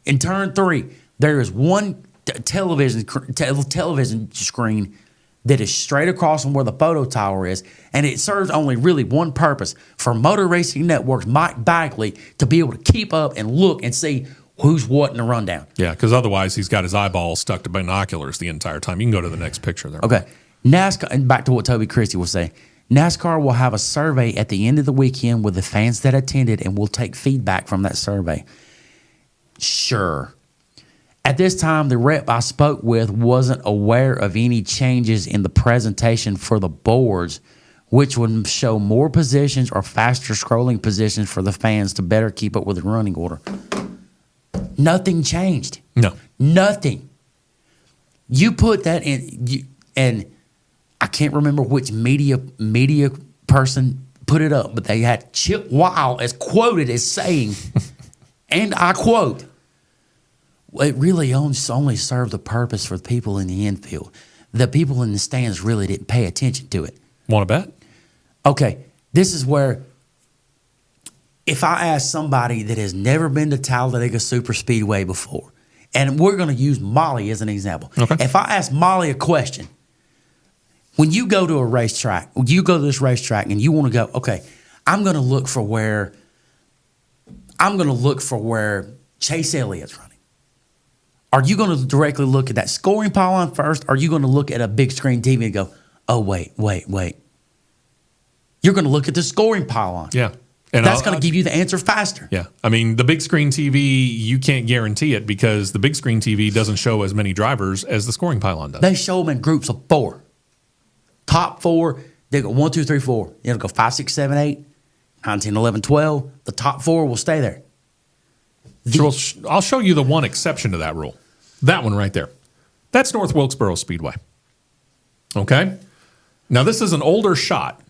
S4: In turn 3, there is one television screen that is straight across from where the photo tower is, and it serves only really one purpose, for Motor Racing Network's Mike Bagley to be able to keep up and look and see who's what in the rundown.
S3: Yeah, because otherwise he's got his eyeballs stuck to binoculars the entire time. You can go to the next picture there.
S4: Okay. NASCAR, and back to what Toby Christie was saying, NASCAR will have a survey at the end of the weekend with the fans that attended, and we'll take feedback from that survey. Sure. At this time, the rep I spoke with wasn't aware of any changes in the presentation for the boards, which would show more positions or faster scrolling positions for the fans to better keep up with the running order. Nothing changed.
S3: No.
S4: Nothing. You put that in, and I can't remember which media person put it up, but they had Chip Weil as quoted as saying, and I quote, it really only served a purpose for the people in the infield. The people in the stands really didn't pay attention to it.
S3: Want to bet?
S4: Okay, this is where if I ask somebody that has never been to Talladega Super Speedway before, and we're going to use Molly as an example.
S3: Okay.
S4: If I ask Molly a question, when you go to a racetrack, you go to this racetrack and you want to go, okay, I'm going to look for where Chase Elliott's running. Are you going to directly look at that scoring pylon first? Or are you going to look at a big screen TV and go, oh, wait. You're going to look at the scoring pylon.
S3: Yeah. And
S4: that's going to give you the answer faster.
S3: Yeah. I mean, the big screen TV, you can't guarantee it because the big screen TV doesn't show as many drivers as the scoring pylon does.
S4: They show them in groups of 4. Top 4, they go 1, 2, 3, 4. It'll go 5, 6, 7, 8, 9, 10, 11, 12. The top 4 will stay there.
S3: I'll show you the one exception to that rule. That one right there. That's North Wilkesboro Speedway. Okay? Now, this is an older shot,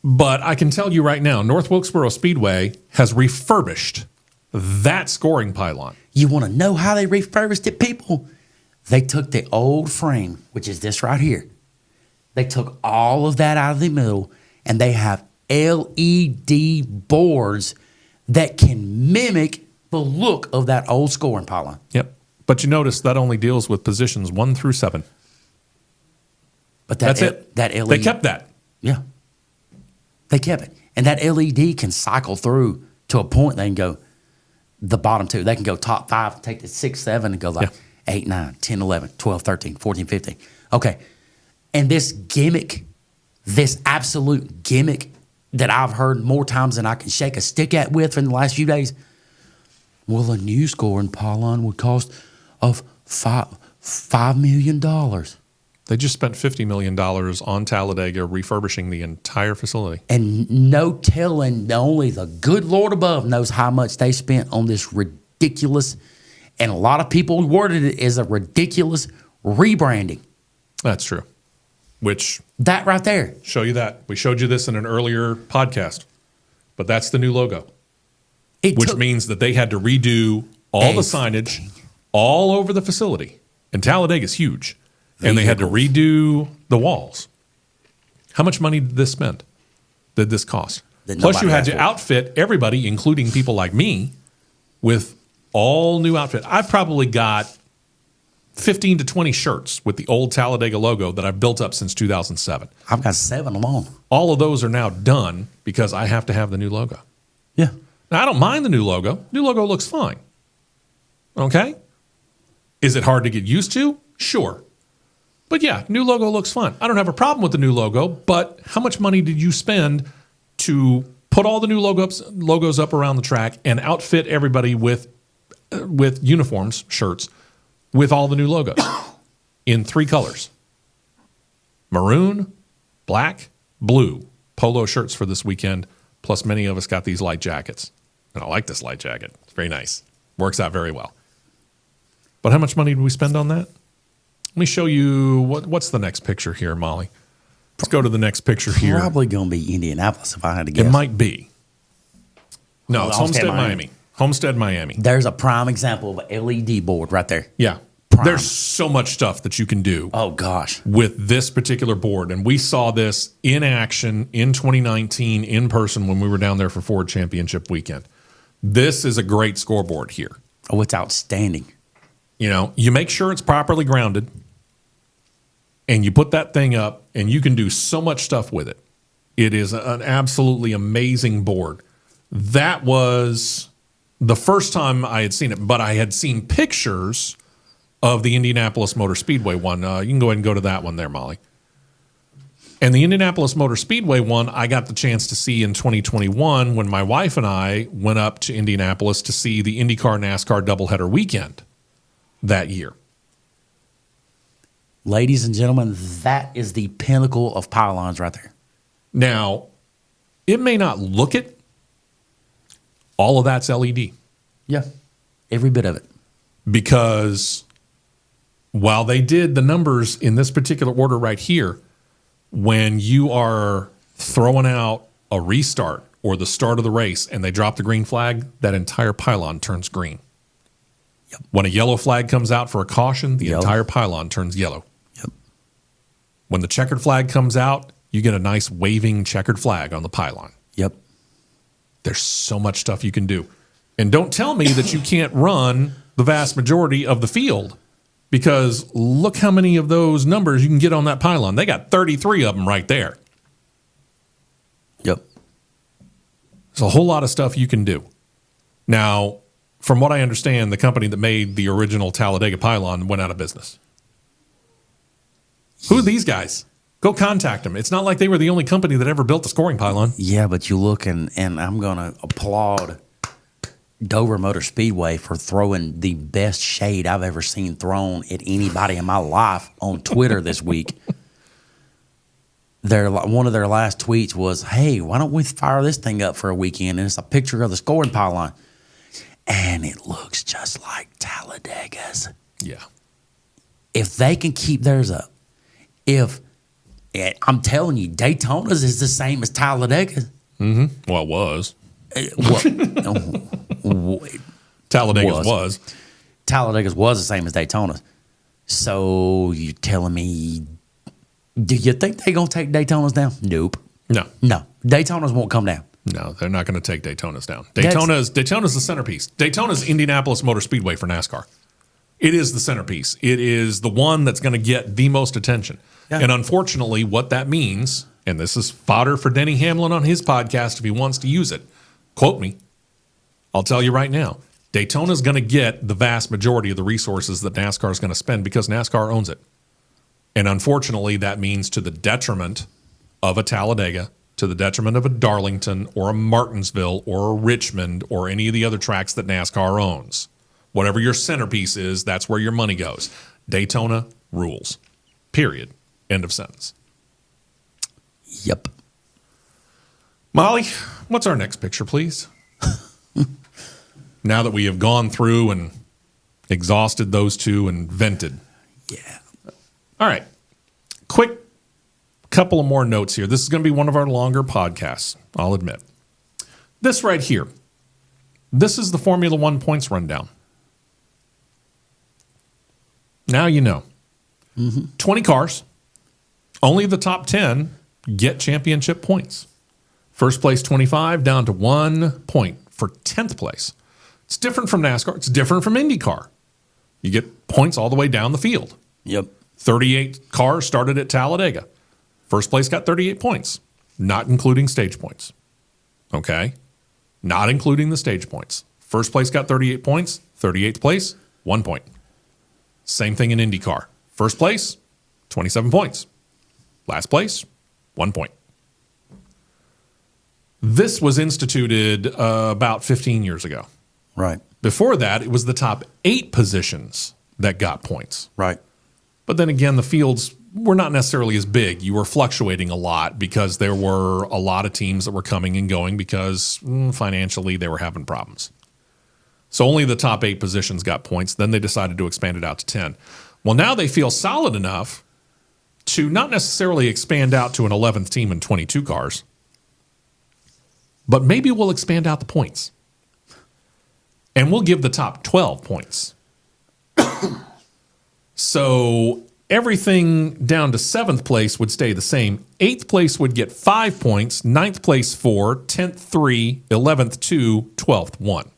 S3: but I can tell you right now, North Wilkesboro Speedway has refurbished that scoring pylon.
S4: You want to know how they refurbished it, people? They took the old frame, which is this right here. They took all of that out of the middle, and they have LED boards that can mimic the look of that old scoring pylon.
S3: Yep. But you notice that only deals with positions 1 through 7.
S4: But
S3: that's it.
S4: That LED,
S3: they kept that.
S4: Yeah. They kept it. And that LED can cycle through to a point they can go the bottom 2. They can go top 5, take the 6, 7, and go like 8, 9, 10, 11, 12, 13, 14, 15. Okay. And this gimmick, this absolute gimmick that I've heard more times than I can shake a stick at with in the last few days, well, a new scoring pylon would cost of $5 million.
S3: They just spent $50 million on Talladega refurbishing the entire facility.
S4: And no telling, only the good Lord above knows how much they spent on this ridiculous, and a lot of people worded it as a ridiculous rebranding.
S3: That's true. Which
S4: that right there.
S3: Show you that. We showed you this in an earlier podcast. But that's the new logo. Which means that they had to redo all the signage all over the facility. And Talladega's huge. And they had to redo the walls. How much money did this cost? Plus you had to outfit everybody, including people like me, with all new outfit. I've probably got 15 to 20 shirts with the old Talladega logo that I've built up since 2007.
S4: I've got 7 alone.
S3: All of those are now done because I have to have the new logo.
S4: Yeah.
S3: Now, I don't mind the new logo. New logo looks fine. Okay? Is it hard to get used to? Sure. But yeah, new logo looks fine. I don't have a problem with the new logo, but how much money did you spend to put all the new logos up around the track and outfit everybody with with uniforms, shirts, with all the new logos in 3 colors. Maroon, black, blue polo shirts for this weekend, plus many of us got these light jackets. And I like this light jacket. It's very nice. Works out very well. But how much money did we spend on that? Let me show you what's the next picture here, Molly. Let's go to the next picture here.
S4: Probably going to be Indianapolis if I had to guess.
S3: It might be. No, it's Homestead, Miami. Homestead, Miami.
S4: There's a prime example of an LED board right there.
S3: Yeah.
S4: Prime.
S3: There's so much stuff that you can do.
S4: Oh, gosh.
S3: With this particular board. And we saw this in action in 2019 in person when we were down there for Ford Championship weekend. This is a great scoreboard here.
S4: Oh, it's outstanding.
S3: You know, you make sure it's properly grounded and you put that thing up and you can do so much stuff with it. It is an absolutely amazing board. That was the first time I had seen it, but I had seen pictures of the Indianapolis Motor Speedway one. You can go ahead and go to that one there, Molly. And the Indianapolis Motor Speedway one, I got the chance to see in 2021 when my wife and I went up to Indianapolis to see the IndyCar NASCAR doubleheader weekend that year.
S4: Ladies and gentlemen, that is the pinnacle of pylons right there.
S3: Now, it may not look it. All of that's LED.
S4: Yeah, every bit of it.
S3: Because while they did the numbers in this particular order right here, when you are throwing out a restart or the start of the race and they drop the green flag, that entire pylon turns green.
S4: Yep.
S3: When a yellow flag comes out for a caution, the
S4: Yellow.
S3: entire pylon turns yellow.
S4: Yep.
S3: When the checkered flag comes out, you get a nice waving checkered flag on the pylon.
S4: Yep.
S3: There's so much stuff you can do. And don't tell me that you can't run the vast majority of the field, because look how many of those numbers you can get on that pylon. They got 33 of them right there.
S4: Yep.
S3: There's a whole lot of stuff you can do. Now, from what I understand, the company that made the original Talladega pylon went out of business. Who are these guys? Go contact them. It's not like they were the only company that ever built the scoring pylon.
S4: Yeah, but you look and I'm going to applaud Dover Motor Speedway for throwing the best shade I've ever seen thrown at anybody in my life on Twitter this week. One of their last tweets was, "Hey, why don't we fire this thing up for a weekend?" And it's a picture of the scoring pylon. And it looks just like Talladega's.
S3: Yeah.
S4: If they can keep theirs up, I'm telling you, Daytona's is the same as Talladega's.
S3: Mm-hmm. Well, it was. Talladega's was.
S4: Talladega's was the same as Daytona's. So you're telling me, do you think they're going to take Daytona's down? Nope.
S3: No.
S4: No. Daytona's won't come down.
S3: No, they're not going to take Daytona's down. Daytona's the centerpiece. Daytona's Indianapolis Motor Speedway for NASCAR. It is the centerpiece. It is the one that's going to get the most attention. Yeah. And unfortunately, what that means, and this is fodder for Denny Hamlin on his podcast if he wants to use it, quote me, I'll tell you right now, Daytona's going to get the vast majority of the resources that NASCAR is going to spend because NASCAR owns it. And unfortunately, that means to the detriment of a Talladega, to the detriment of a Darlington or a Martinsville or a Richmond or any of the other tracks that NASCAR owns. Whatever your centerpiece is, that's where your money goes. Daytona rules. Period. End of sentence.
S4: Yep.
S3: Molly, what's our next picture, please? Now that we have gone through and exhausted those two and vented.
S4: Yeah.
S3: All right. Quick couple of more notes here. This is going to be one of our longer podcasts, I'll admit. This right here, this is the Formula One points rundown. Now you know. 20 cars, only the top 10 get championship points. First place 25 down to 1 point for 10th place. It's different from NASCAR. It's different from IndyCar. You get points all the way down the field.
S4: Yep.
S3: 38 cars started at Talladega. First place got 38 points, not including stage points. Okay? Not including the stage points. First place got 38 points. 38th place, 1 point. Same thing in IndyCar. First place, 27 points. Last place, 1 point. This was instituted about 15 years ago.
S4: Right.
S3: Before that, it was the top 8 positions that got points.
S4: Right.
S3: But then again, the fields were not necessarily as big. You were fluctuating a lot because there were a lot of teams that were coming and going because financially they were having problems. So only the top 8 positions got points. Then they decided to expand it out to 10. Well, now they feel solid enough to not necessarily expand out to an 11th team and 22 cars, but maybe we'll expand out the points. And we'll give the top 12 points. So everything down to 7th place would stay the same. 8th place would get 5 points, 9th place 4, 10th 3, 11th 2, 12th 1.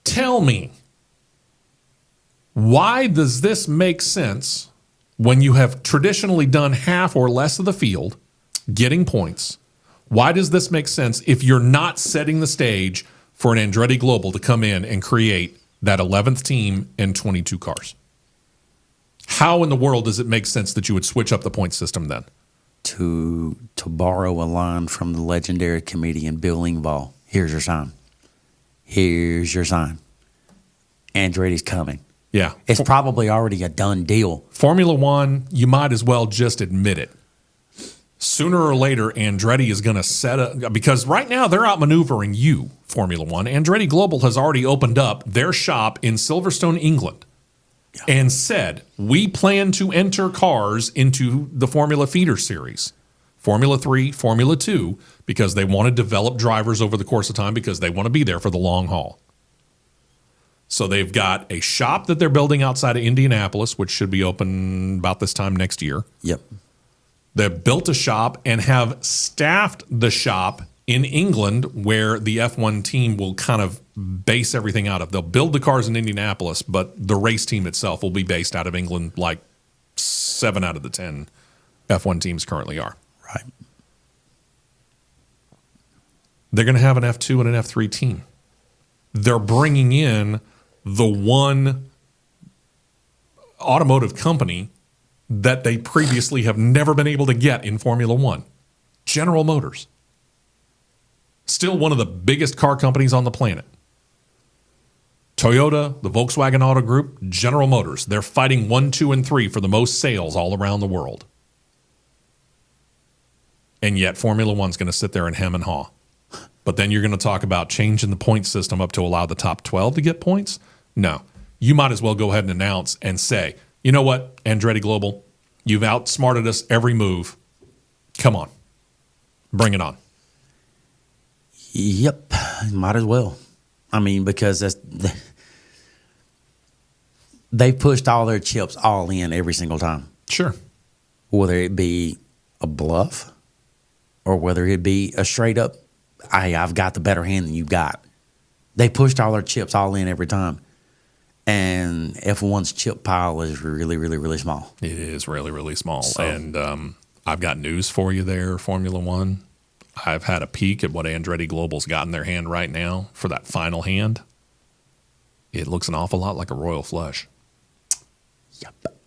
S3: Tell me, why does this make sense when you have traditionally done half or less of the field getting points? Why does this make sense if you're not setting the stage for an Andretti Global to come in and create that 11th team and 22 cars? How in the world does it make sense that you would switch up the point system then?
S4: To borrow a line from the legendary comedian Bill Engvall, here's your sign. Here's your sign. Andretti's coming.
S3: Yeah.
S4: It's probably already a done deal.
S3: Formula One, you might as well just admit it. Sooner or later, Andretti is going to set up, because right now they're outmaneuvering you, Formula One. Andretti Global has already opened up their shop in Silverstone, England, and said, we plan to enter cars into the Formula Feeder Series, Formula 3, Formula 2, because they want to develop drivers over the course of time because they want to be there for the long haul. So they've got a shop that they're building outside of Indianapolis, which should be open about this time next year.
S4: Yep.
S3: They've built a shop and have staffed the shop in England where the F1 team will kind of base everything out of. They'll build the cars in Indianapolis, but the race team itself will be based out of England like 7 out of the 10 F1 teams currently are.
S4: Right.
S3: They're going to have an F2 and an F3 team. They're bringing in the one automotive company that they previously have never been able to get in Formula One. General Motors. Still one of the biggest car companies on the planet. Toyota, the Volkswagen Auto Group, General Motors. They're fighting 1, 2, and 3 for the most sales all around the world. And yet Formula One's going to sit there and hem and haw. But then you're going to talk about changing the point system up to allow the top 12 to get points? No. You might as well go ahead and announce and say, you know what, Andretti Global, you've outsmarted us every move. Come on. Bring it on.
S4: Yep. Might as well. I mean, because they pushed all their chips all in every single time.
S3: Sure.
S4: Whether it be a bluff or whether it be a straight up, I've got the better hand than you got. They pushed all their chips all in every time. And F1's chip pile is really, really, really small.
S3: It is really, really small.
S4: So,
S3: and I've got news for you there, Formula One. I've had a peek at what Andretti Global's got in their hand right now for that final hand. It looks an awful lot like a Royal Flush.
S4: Yep.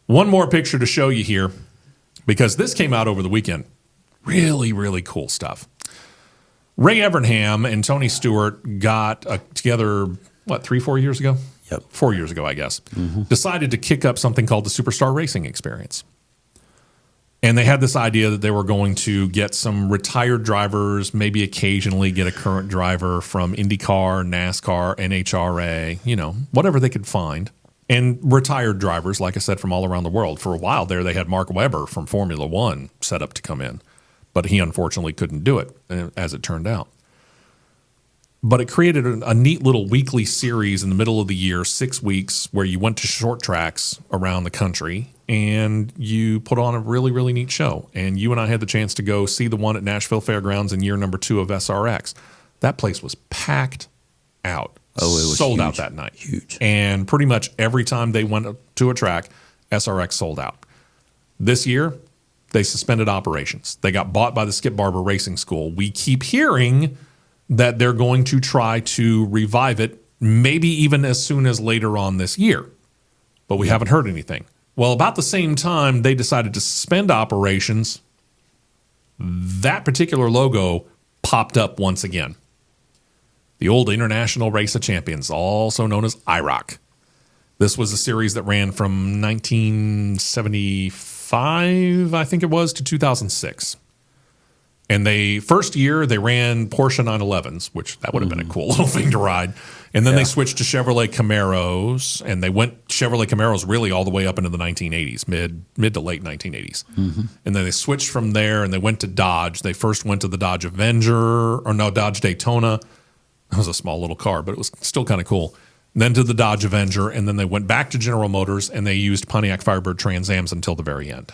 S3: One more picture to show you here, because this came out over the weekend. Really, really cool stuff. Ray Evernham and Tony Stewart got together, 3-4 years ago?
S4: Yep.
S3: 4 years ago, I guess. Mm-hmm. Decided to kick up something called the Superstar Racing Experience. And they had this idea that they were going to get some retired drivers, maybe occasionally get a current driver from IndyCar, NASCAR, NHRA, whatever they could find. And retired drivers, like I said, from all around the world. For a while there, they had Mark Webber from Formula One set up to come in. But he unfortunately couldn't do it, as it turned out. But it created a neat little weekly series in the middle of the year, 6 weeks, where you went to short tracks around the country and you put on a really, really neat show. And you and I had the chance to go see the one at Nashville Fairgrounds in year number 2 of SRX. That place was packed out.
S4: Oh, it was
S3: sold
S4: huge.
S3: out that night.
S4: Huge.
S3: And pretty much every time they went to a track, SRX sold out. This year, they suspended operations. They got bought by the Skip Barber Racing School. We keep hearing that they're going to try to revive it, maybe even as soon as later on this year. But we haven't heard anything. Well, about the same time they decided to suspend operations, that particular logo popped up once again. the old International Race of Champions, also known as IROC. This was a series that ran from 1975, I think it was, to 2006. And first year, they ran Porsche 911s, which that would have been a cool little thing to ride. And then they switched to Chevrolet Camaros, and they went Chevrolet Camaros really all the way up into the 1980s, mid to late 1980s. And then they switched from there, and they went to Dodge. They first went to the Dodge Dodge Daytona. That was a small little car, but it was still kind of cool. And then to the Dodge Avenger, and then they went back to General Motors, and they used Pontiac Firebird Trans Ams until the very end.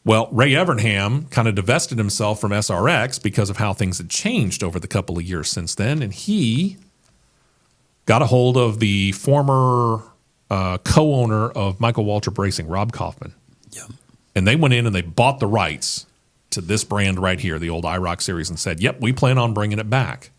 S3: Well, Ray Evernham kind of divested himself from SRX because of how things had changed over the couple of years since then, and he got a hold of the former co-owner of Michael Waltrip Racing, Rob Kaufman.
S4: Yep.
S3: And they went in and they bought the rights to this brand right here, the old IROC series, and said, yep, we plan on bringing it back.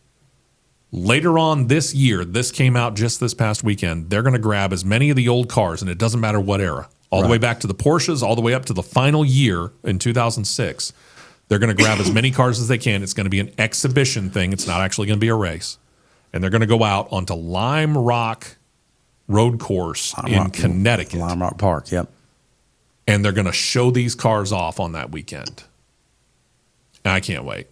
S3: Later on this year, this came out just this past weekend, they're going to grab as many of the old cars, and it doesn't matter what era, all the way back to the Porsches, all the way up to the final year in 2006. They're going to grab as many cars as they can. It's going to be an exhibition thing. It's not actually going to be a race. And they're going to go out onto Lime Rock Road Course in Connecticut.
S4: Lime Rock Park, yep.
S3: And they're going to show these cars off on that weekend. And I can't wait.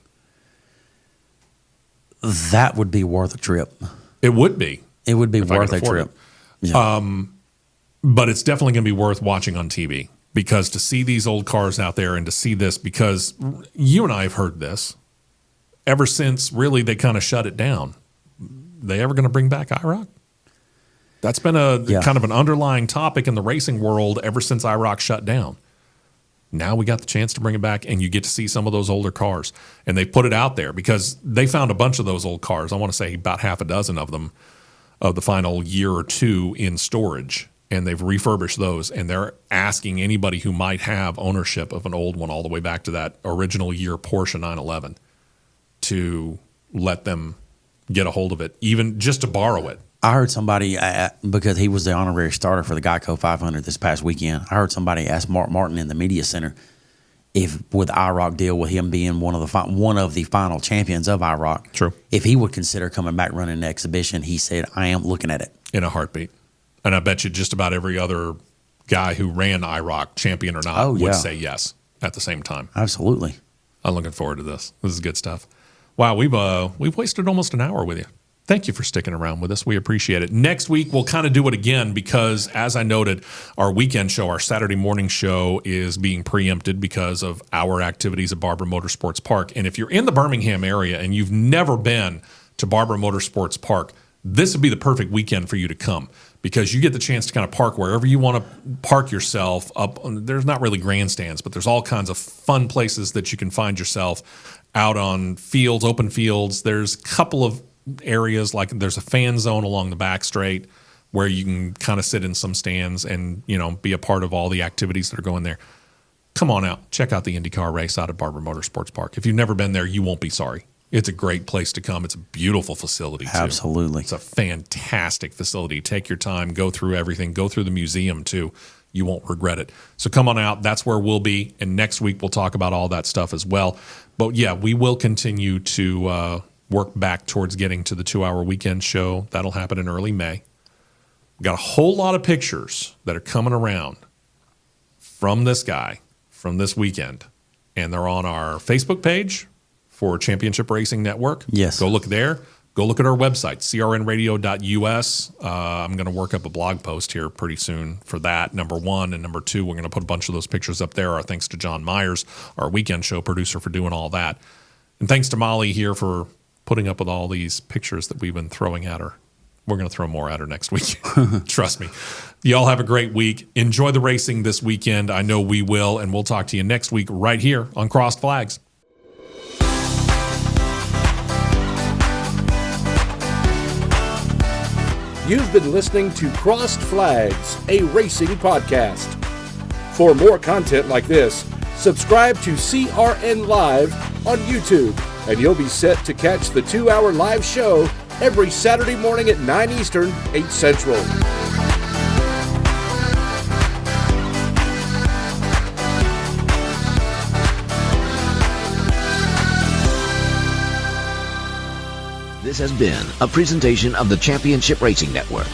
S4: That would be worth a trip.
S3: It would be.
S4: It would be worth a trip.
S3: Yeah. But it's definitely going to be worth watching on TV, because to see these old cars out there and to see this, because you and I have heard this ever since really they kind of shut it down. They ever going to bring back IROC? That's been kind of an underlying topic in the racing world ever since IROC shut down. Now we got the chance to bring it back, and you get to see some of those older cars. And they put it out there because they found a bunch of those old cars. I want to say about half a dozen of them of the final year or two in storage. And they've refurbished those, and they're asking anybody who might have ownership of an old one all the way back to that original year Porsche 911 to let them get a hold of it, even just to borrow it.
S4: I heard somebody, because he was the honorary starter for the Geico 500 this past weekend, I heard somebody ask Mark Martin in the media center if, with the IROC deal, with him being one of the final champions of IROC,
S3: True,
S4: if he would consider coming back running an exhibition. He said, I am looking at it.
S3: In a heartbeat. And I bet you just about every other guy who ran IROC, champion or not, would say yes at the same time.
S4: Absolutely.
S3: I'm looking forward to this. This is good stuff. Wow, we've wasted almost an hour with you. Thank you for sticking around with us. We appreciate it. Next week, we'll kind of do it again because, as I noted, our weekend show, our Saturday morning show, is being preempted because of our activities at Barbara Motorsports Park. And if you're in the Birmingham area and you've never been to Barbara Motorsports Park, this would be the perfect weekend for you to come, because you get the chance to kind of park wherever you want to park yourself up. There's not really grandstands, but there's all kinds of fun places that you can find yourself out on fields, open fields. There's a couple of areas, like there's a fan zone along the back straight where you can kind of sit in some stands and, be a part of all the activities that are going there. Come on out. Check out the IndyCar race out at Barbara Motorsports Park. If you've never been there, you won't be sorry. It's a great place to come. It's a beautiful facility, too.
S4: Absolutely.
S3: It's a fantastic facility. Take your time. Go through everything. Go through the museum, too. You won't regret it. So come on out. That's where we'll be. And next week, we'll talk about all that stuff as well. But, yeah, we will continue to work back towards getting to the 2-hour weekend show. That'll happen in early May. We've got a whole lot of pictures that are coming around from this guy, from this weekend. And they're on our Facebook page for Championship Racing Network.
S4: Yes.
S3: Go look there. Go look at our website, crnradio.us. I'm going to work up a blog post here pretty soon for that, number one. And number two, we're going to put a bunch of those pictures up there. Our thanks to John Myers, our weekend show producer, for doing all that. And thanks to Molly here for putting up with all these pictures that we've been throwing at her. We're going to throw more at her next week. Trust me. Y'all have a great week. Enjoy the racing this weekend. I know we will. And we'll talk to you next week right here on Crossed Flags.
S2: You've been listening to Crossed Flags, a racing podcast. For more content like this, subscribe to CRN Live on YouTube, and you'll be set to catch the 2-hour live show every Saturday morning at 9 Eastern, 8 Central.
S1: This has been a presentation of the Championship Racing Network.